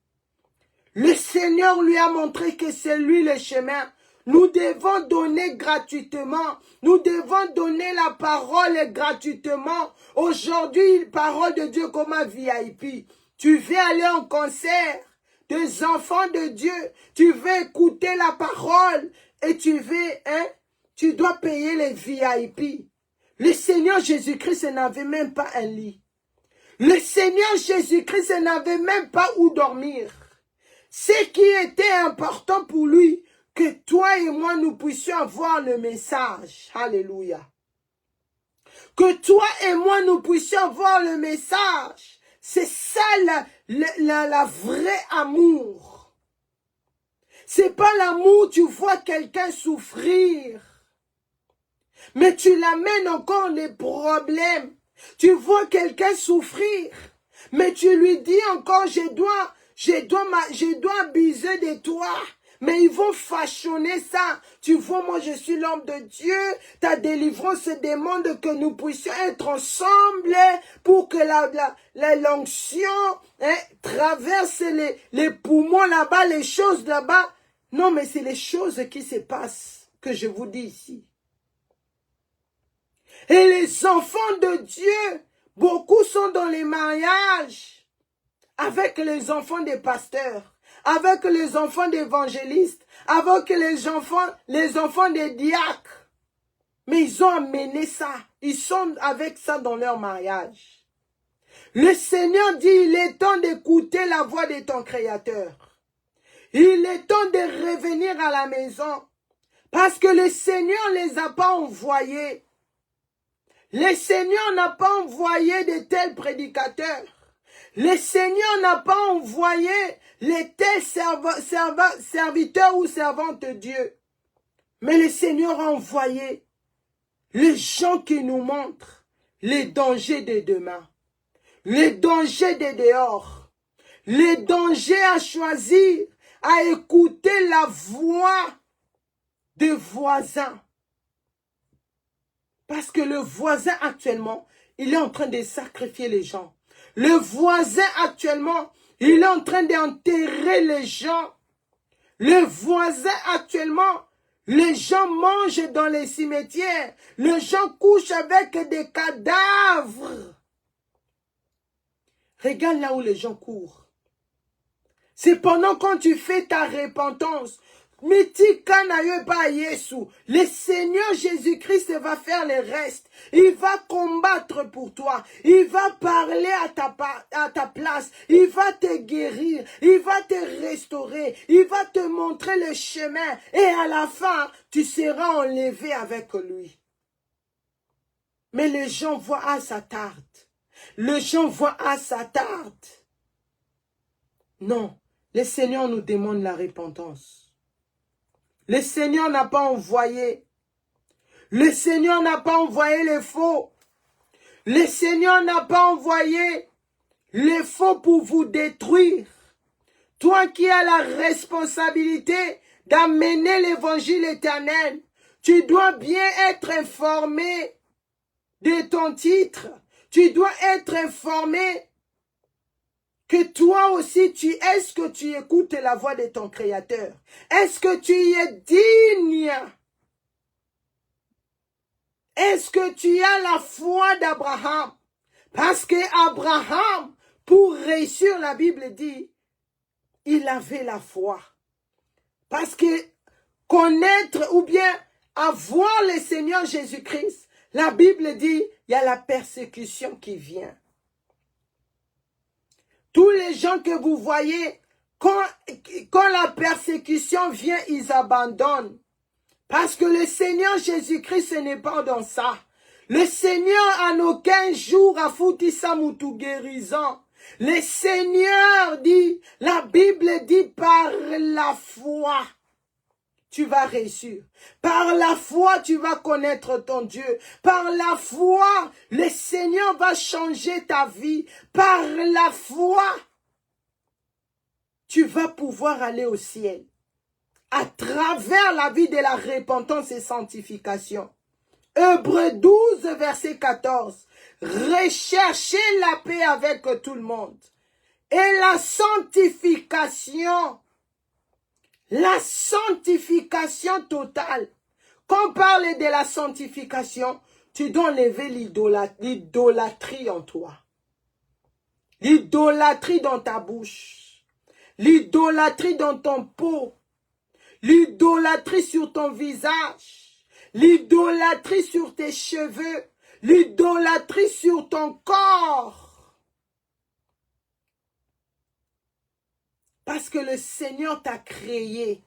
Le Seigneur lui a montré que c'est lui le chemin. Nous devons donner gratuitement. Nous devons donner la parole gratuitement. Aujourd'hui, parole de Dieu comme un VIP. Tu veux aller en concert des enfants de Dieu. Tu veux écouter la parole et tu dois payer les VIP. Le Seigneur Jésus-Christ n'avait même pas un lit. Le Seigneur Jésus-Christ n'avait même pas où dormir. Ce qui était important pour lui, que toi et moi nous puissions avoir le message. Alléluia. Que toi et moi nous puissions avoir le message. C'est ça la vraie amour. C'est pas l'amour, tu vois quelqu'un souffrir. Mais tu l'amènes encore les problèmes. Tu vois quelqu'un souffrir, mais tu lui dis encore, je dois abuser de toi. Mais ils vont façonner ça. Tu vois, moi je suis l'homme de Dieu. Ta délivrance demande que nous puissions être ensemble pour que l'onction traverse les poumons là-bas, les choses là-bas. Non, mais c'est les choses qui se passent que je vous dis ici. Et les enfants de Dieu, beaucoup sont dans les mariages avec les enfants des pasteurs, avec les enfants d'évangélistes, avec les enfants des diacres. Mais ils ont amené ça. Ils sont avec ça dans leur mariage. Le Seigneur dit, il est temps d'écouter la voix de ton Créateur. Il est temps de revenir à la maison. Parce que le Seigneur ne les a pas envoyés. Le Seigneur n'a pas envoyé de tels prédicateurs. Le Seigneur n'a pas envoyé les tels serviteurs ou servantes de Dieu. Mais le Seigneur a envoyé les gens qui nous montrent les dangers de demain, les dangers de dehors, les dangers à choisir, à écouter la voix des voisins. Parce que le voisin actuellement, il est en train de sacrifier les gens. Le voisin actuellement, il est en train d'enterrer les gens. Le voisin actuellement, les gens mangent dans les cimetières. Les gens couchent avec des cadavres. Regarde là où les gens courent. C'est pendant quand tu fais ta repentance. Le Seigneur Jésus-Christ va faire le reste. Il va combattre pour toi. Il va parler à ta place. Il va te guérir. Il va te restaurer. Il va te montrer le chemin. Et à la fin, tu seras enlevé avec lui. Mais les gens voient, ah, ça tarde. Les gens voient, ah, ça tarde. Non, le Seigneur nous demande la repentance. Le Seigneur n'a pas envoyé. Le Seigneur n'a pas envoyé les faux. Le Seigneur n'a pas envoyé les faux pour vous détruire. Toi qui as la responsabilité d'amener l'évangile éternel, tu dois bien être informé de ton titre. Tu dois être informé que toi aussi, est-ce que tu écoutes la voix de ton Créateur? Est-ce que tu y es digne? Est-ce que tu as la foi d'Abraham? Parce que Abraham, pour réussir, la Bible dit, il avait la foi. Parce que connaître ou bien avoir le Seigneur Jésus-Christ, la Bible dit, il y a la persécution qui vient. Tous les gens que vous voyez, quand la persécution vient, ils abandonnent. Parce que le Seigneur Jésus-Christ, ce n'est pas dans ça. Le Seigneur, en aucun jour, a foutu sa moutou guérison. Le Seigneur dit, la Bible dit, par la foi, tu vas réussir. Par la foi, tu vas connaître ton Dieu. Par la foi, le Seigneur va changer ta vie. Par la foi, tu vas pouvoir aller au ciel. À travers la vie de la repentance et sanctification. Hébreux 12, verset 14. Recherchez la paix avec tout le monde. Et la sanctification. La sanctification totale. Quand on parle de la sanctification, tu dois enlever l'idolâtrie en toi. L'idolâtrie dans ta bouche. L'idolâtrie dans ton peau. L'idolâtrie sur ton visage. L'idolâtrie sur tes cheveux. L'idolâtrie sur ton corps. Parce que le Seigneur t'a créé.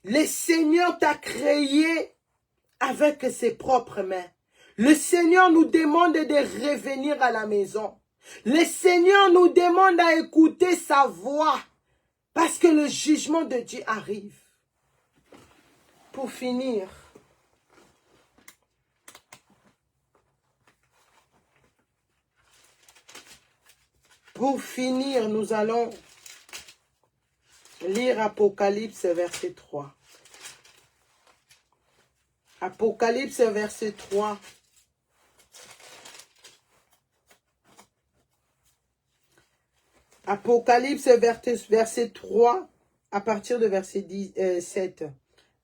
Le Seigneur t'a créé avec ses propres mains. Le Seigneur nous demande de revenir à la maison. Le Seigneur nous demande à écouter sa voix. Parce que le jugement de Dieu arrive. Pour finir. Nous allons lire Apocalypse verset 3. Apocalypse verset 3. Apocalypse verset 3 à partir de verset 7.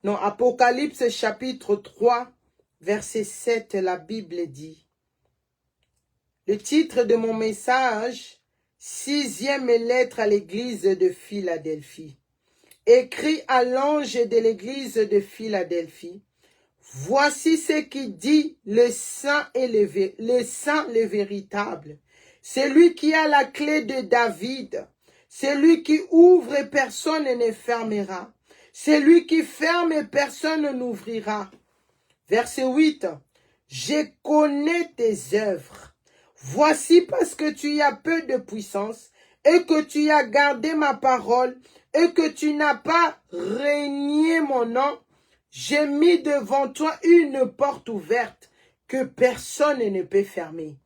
Non, Apocalypse chapitre 3 verset 7, la Bible dit. Le titre de mon message, 6e lettre à l'église de Philadelphie. Écrit à l'ange de l'église de Philadelphie. Voici ce qui dit le saint le véritable. Celui qui a la clé de David. Celui qui ouvre et personne ne fermera. Celui qui ferme et personne n'ouvrira. Verset 8. Je connais tes œuvres. Voici parce que tu as peu de puissance et que tu as gardé ma parole et que tu n'as pas renié mon nom, j'ai mis devant toi une porte ouverte que personne ne peut fermer.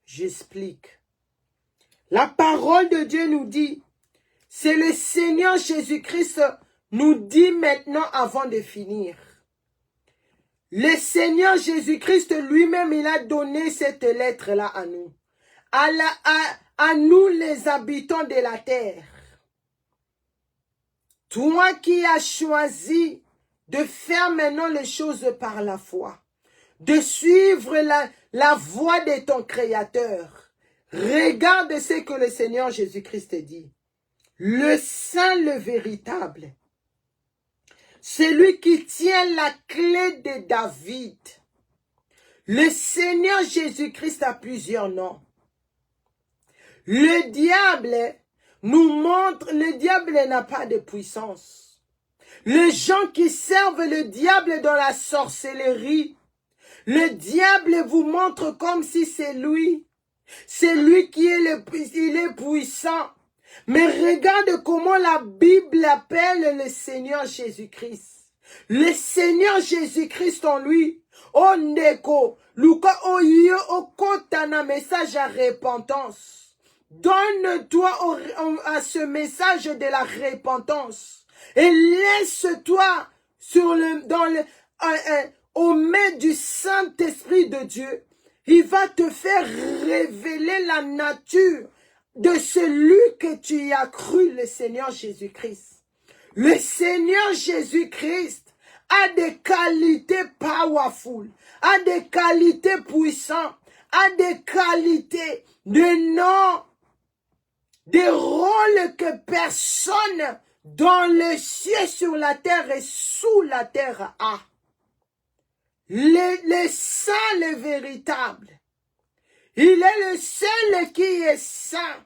J'explique. La parole de Dieu nous dit, c'est le Seigneur Jésus-Christ nous dit maintenant avant de finir. Le Seigneur Jésus-Christ lui-même, il a donné cette lettre-là à nous. À nous les habitants de la terre. Toi qui as choisi de faire maintenant les choses par la foi. De suivre la voie de ton Créateur. Regarde ce que le Seigneur Jésus-Christ dit. Le saint, le véritable. Celui qui tient la clé de David. Le Seigneur Jésus-Christ a plusieurs noms. Le diable nous montre, le diable n'a pas de puissance. Les gens qui servent le diable dans la sorcellerie, le diable vous montre comme si c'est lui. C'est lui qui est il est puissant. Mais regarde comment la Bible appelle le Seigneur Jésus-Christ. Le Seigneur Jésus-Christ en lui. Oh Neko, Luka Oyo Okotana, message à repentance. Donne-toi à ce message de la repentance. Et laisse-toi au main du Saint-Esprit de Dieu. Il va te faire révéler la nature de celui que tu y as cru, le Seigneur Jésus-Christ. Le Seigneur Jésus-Christ a des qualités powerful, a des qualités puissantes, a des qualités de nom, des rôles que personne dans le ciel, sur la terre et sous la terre a. Le saint, le véritable. Il est le seul qui est saint.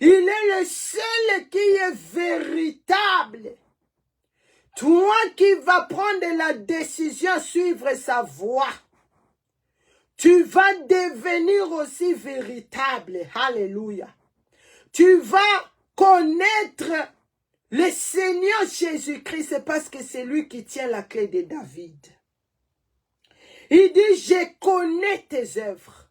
Il est le seul qui est véritable. Toi qui vas prendre la décision de suivre sa voie, tu vas devenir aussi véritable. Alléluia. Tu vas connaître le Seigneur Jésus-Christ parce que c'est lui qui tient la clé de David. Il dit, je connais tes œuvres.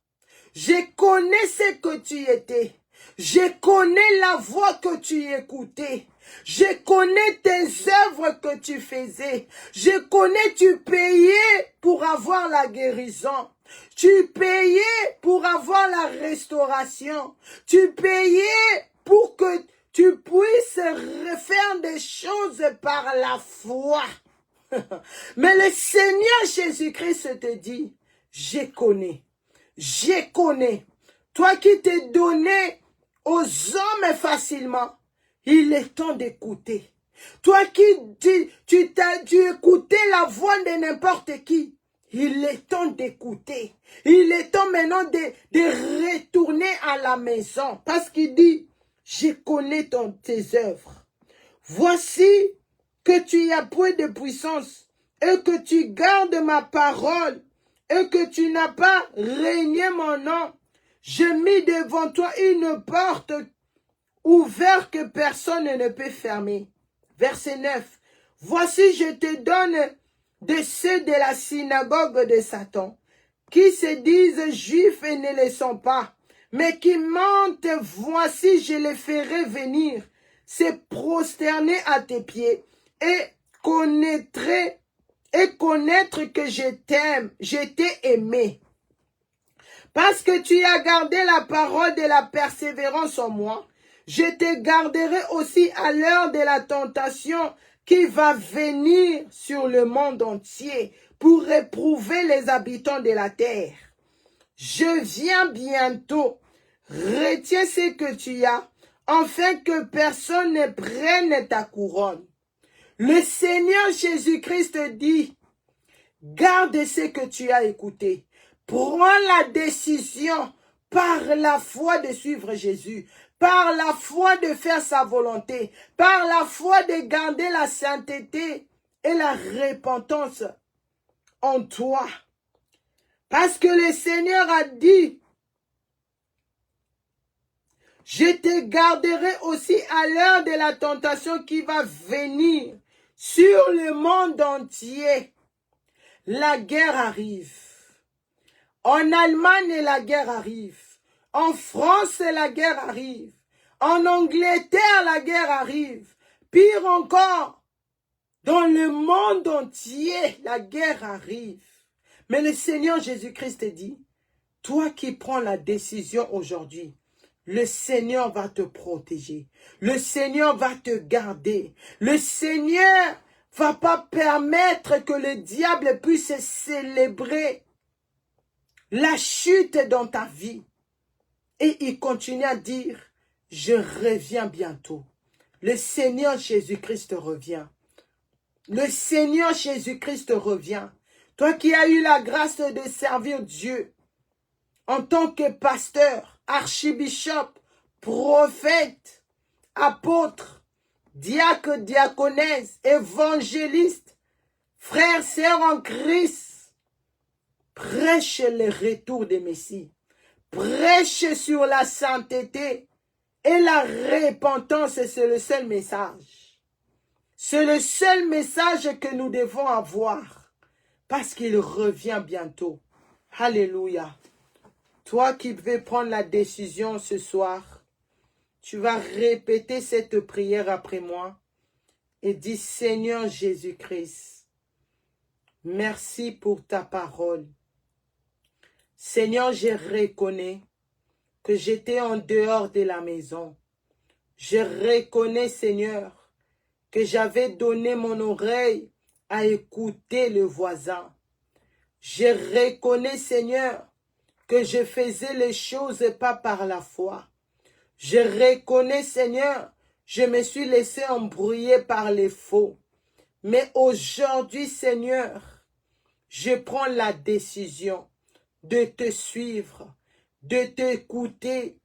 Je connais ce que tu étais. Je connais la voix que tu écoutais. Je connais tes œuvres que tu faisais. Je connais tu payais pour avoir la guérison. Tu payais pour avoir la restauration. Tu payais pour que tu puisses refaire des choses par la foi. Mais le Seigneur Jésus-Christ te dit, je connais. Je connais. Toi qui t'es donné aux hommes facilement, il est temps d'écouter. Toi qui tu écoutais la voix de n'importe qui, il est temps d'écouter. Il est temps maintenant de retourner à la maison. Parce qu'il dit, je connais tes œuvres. Voici que tu as peu de puissance et que tu gardes ma parole et que tu n'as pas régné mon nom. J'ai mis devant toi une porte ouverte que personne ne peut fermer. Verset 9. Voici, je te donne de ceux de la synagogue de Satan, qui se disent juifs et ne le sont pas, mais qui mentent. Voici, je les ferai venir, se prosterner à tes pieds, et connaître que je t'aime, je t'ai aimé. Parce que tu as gardé la parole de la persévérance en moi, je te garderai aussi à l'heure de la tentation qui va venir sur le monde entier pour éprouver les habitants de la terre. Je viens bientôt. Retiens ce que tu as, afin que personne ne prenne ta couronne. Le Seigneur Jésus-Christ dit, garde ce que tu as écouté. Prends la décision par la foi de suivre Jésus, par la foi de faire sa volonté, par la foi de garder la sainteté et la repentance en toi. Parce que le Seigneur a dit, je te garderai aussi à l'heure de la tentation qui va venir sur le monde entier. La guerre arrive. En Allemagne, la guerre arrive. En France, la guerre arrive. En Angleterre, la guerre arrive. Pire encore, dans le monde entier, la guerre arrive. Mais le Seigneur Jésus-Christ dit, toi qui prends la décision aujourd'hui, le Seigneur va te protéger. Le Seigneur va te garder. Le Seigneur va pas permettre que le diable puisse célébrer la chute dans ta vie. Et il continue à dire, je reviens bientôt. Le Seigneur Jésus-Christ revient. Le Seigneur Jésus-Christ revient. Toi qui as eu la grâce de servir Dieu en tant que pasteur, archibishop, prophète, apôtre, diacre, diaconesse, évangéliste, frère, sœur en Christ, prêche le retour des Messie. Prêche sur la sainteté et la repentance, c'est le seul message. C'est le seul message que nous devons avoir parce qu'il revient bientôt. Alléluia. Toi qui veux prendre la décision ce soir, tu vas répéter cette prière après moi et dis, Seigneur Jésus-Christ, merci pour ta parole. Seigneur, je reconnais que j'étais en dehors de la maison. Je reconnais, Seigneur, que j'avais donné mon oreille à écouter le voisin. Je reconnais, Seigneur, que je faisais les choses pas par la foi. Je reconnais, Seigneur, je me suis laissé embrouiller par les faux. Mais aujourd'hui, Seigneur, je prends la décision de te suivre, de t'écouter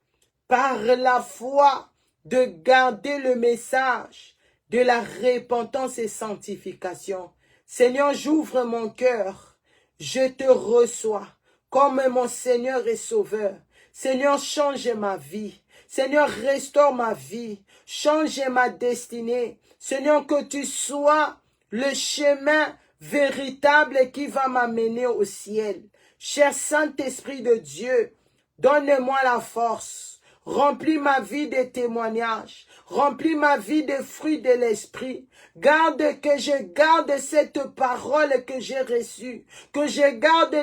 par la foi, de garder le message de la repentance et sanctification. Seigneur, j'ouvre mon cœur, je te reçois comme mon Seigneur et Sauveur. Seigneur, change ma vie. Seigneur, restaure ma vie. Change ma destinée. Seigneur, que tu sois le chemin véritable qui va m'amener au ciel. Cher Saint-Esprit de Dieu, donne-moi la force. Remplis ma vie de témoignages. Remplis ma vie de fruits de l'esprit. Garde que je garde cette parole que j'ai reçue. Que je garde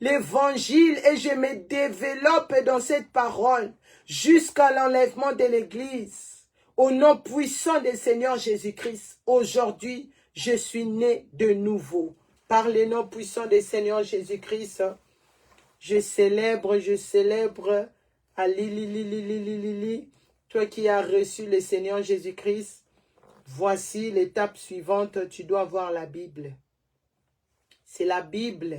l'évangile et je me développe dans cette parole jusqu'à l'enlèvement de l'Église. Au nom puissant du Seigneur Jésus-Christ, aujourd'hui, je suis né de nouveau. Par le nom puissant du Seigneur Jésus-Christ, je célèbre, Lili, toi qui as reçu le Seigneur Jésus-Christ. Voici l'étape suivante, tu dois voir la Bible. C'est la Bible.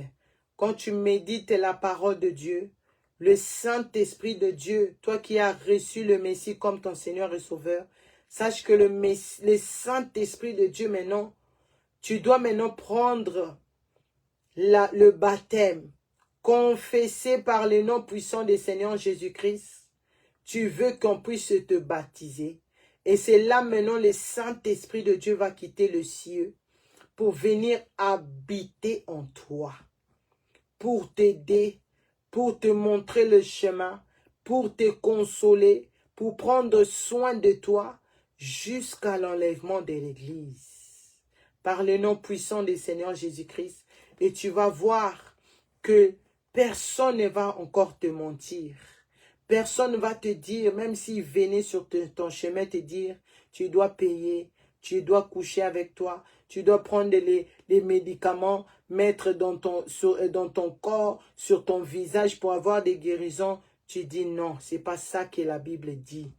Quand tu médites la parole de Dieu, le Saint-Esprit de Dieu, toi qui as reçu le Messie comme ton Seigneur et Sauveur, sache que le Saint-Esprit de Dieu maintenant, tu dois maintenant prendre le baptême, confesser par le nom puissant du Seigneur Jésus-Christ. Tu veux qu'on puisse te baptiser. Et c'est là maintenant le Saint-Esprit de Dieu va quitter le ciel pour venir habiter en toi, pour t'aider, pour te montrer le chemin, pour te consoler, pour prendre soin de toi jusqu'à l'enlèvement de l'Église. Par le nom puissant du Seigneur Jésus-Christ. Et tu vas voir que personne ne va encore te mentir. Personne ne va te dire, même s'il venait sur ton chemin te dire, tu dois payer, tu dois coucher avec toi, tu dois prendre les médicaments, mettre dans ton corps, sur ton visage pour avoir des guérisons. Tu dis non, c'est pas ça que la Bible dit.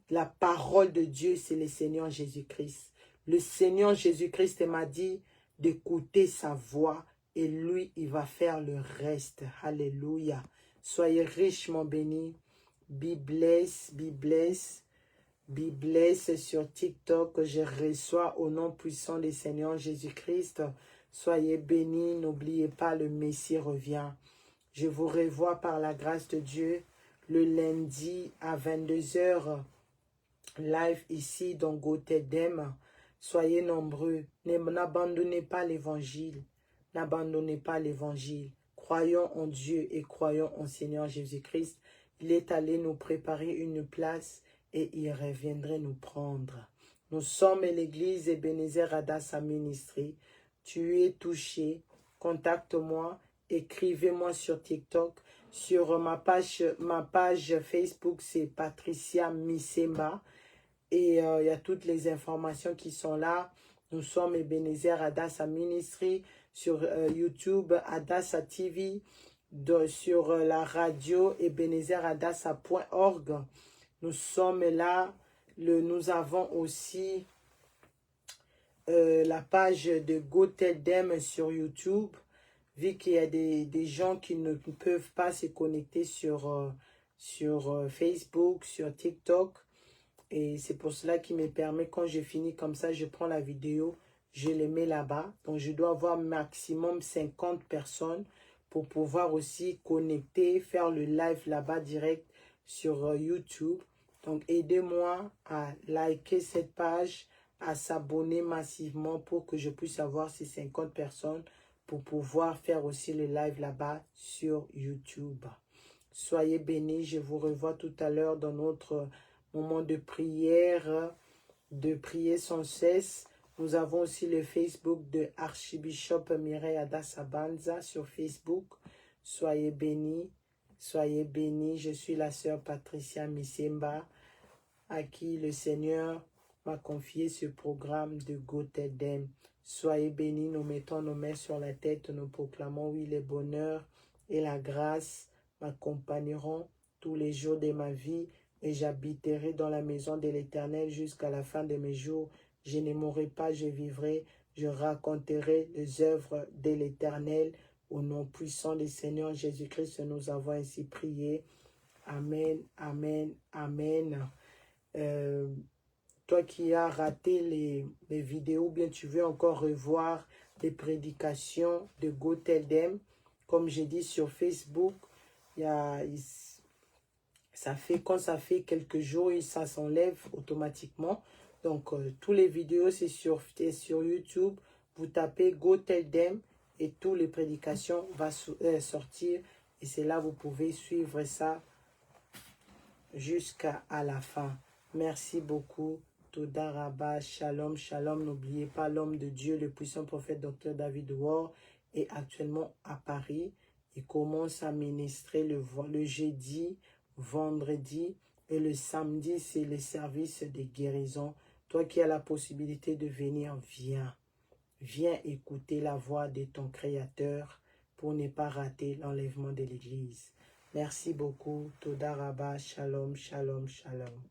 La parole de Dieu, c'est le Seigneur Jésus-Christ. Le Seigneur Jésus-Christ m'a dit d'écouter sa voix et lui, il va faire le reste. Alléluia. Soyez richement bénis. Be blessed, be blessed, be blessed sur TikTok. Je reçois au nom puissant du Seigneur Jésus-Christ. Soyez bénis. N'oubliez pas, le Messie revient. Je vous revois par la grâce de Dieu le lundi à 22 h. Live ici dans Gothedem. Soyez nombreux. N'abandonnez pas l'évangile. N'abandonnez pas l'évangile. Croyons en Dieu et croyons en Seigneur Jésus-Christ. Il est allé nous préparer une place et il reviendrait nous prendre. Nous sommes l'église Ebenezer Adassa Ministry. Tu es touché. Contacte-moi. Écrivez-moi sur TikTok. Sur ma page Facebook, c'est Patricia Misema. Et il y a toutes les informations qui sont là. Nous sommes Ebenezer Adassa Ministry. Sur YouTube, Adassa TV. Sur la radio ebenezeradassa.org. Nous sommes là. Nous avons aussi la page de Gothedem sur YouTube. Vu qu'il y a des gens qui ne peuvent pas se connecter sur Facebook, sur TikTok. Et c'est pour cela qu'il me permet, quand je finis comme ça, je prends la vidéo, je les mets là-bas. Donc, je dois avoir maximum 50 personnes pour pouvoir aussi connecter, faire le live là-bas direct sur YouTube. Donc, aidez-moi à liker cette page, à s'abonner massivement pour que je puisse avoir ces 50 personnes pour pouvoir faire aussi le live là-bas sur YouTube. Soyez bénis, je vous revois tout à l'heure dans notre moment de prière, de prier sans cesse. Nous avons aussi le Facebook de Archbishop Mireille Adassa Banza sur Facebook. Soyez bénis. Soyez bénis. Je suis la sœur Patricia Misemba, à qui le Seigneur m'a confié ce programme de Gothedem. Soyez bénis, nous mettons nos mains sur la tête, nous proclamons, oui, le bonheur et la grâce m'accompagneront tous les jours de ma vie et j'habiterai dans la maison de l'Éternel jusqu'à la fin de mes jours. Je ne mourrai pas, je vivrai, je raconterai les œuvres de l'Éternel. Au nom puissant du Seigneur Jésus-Christ, nous avons ainsi prié. Amen, amen, amen. Toi qui as raté les vidéos, bien tu veux encore revoir les prédications de Gothedem, comme j'ai dit sur Facebook, quand ça fait quelques jours, ça s'enlève automatiquement. Donc, tous les vidéos, c'est sur YouTube. Vous tapez Gothedem et toutes les prédications vont sortir. Et c'est là vous pouvez suivre ça jusqu'à la fin. Merci beaucoup. Toda Rabba, Shalom, Shalom. N'oubliez pas, l'homme de Dieu, le puissant prophète Dr. David Ward, est actuellement à Paris. Il commence à ministrer le jeudi, vendredi et le samedi, c'est le service de guérison. Toi qui as la possibilité de venir, viens. Viens écouter la voix de ton Créateur pour ne pas rater l'enlèvement de l'Église. Merci beaucoup. Toda Rabba, Shalom, Shalom, Shalom.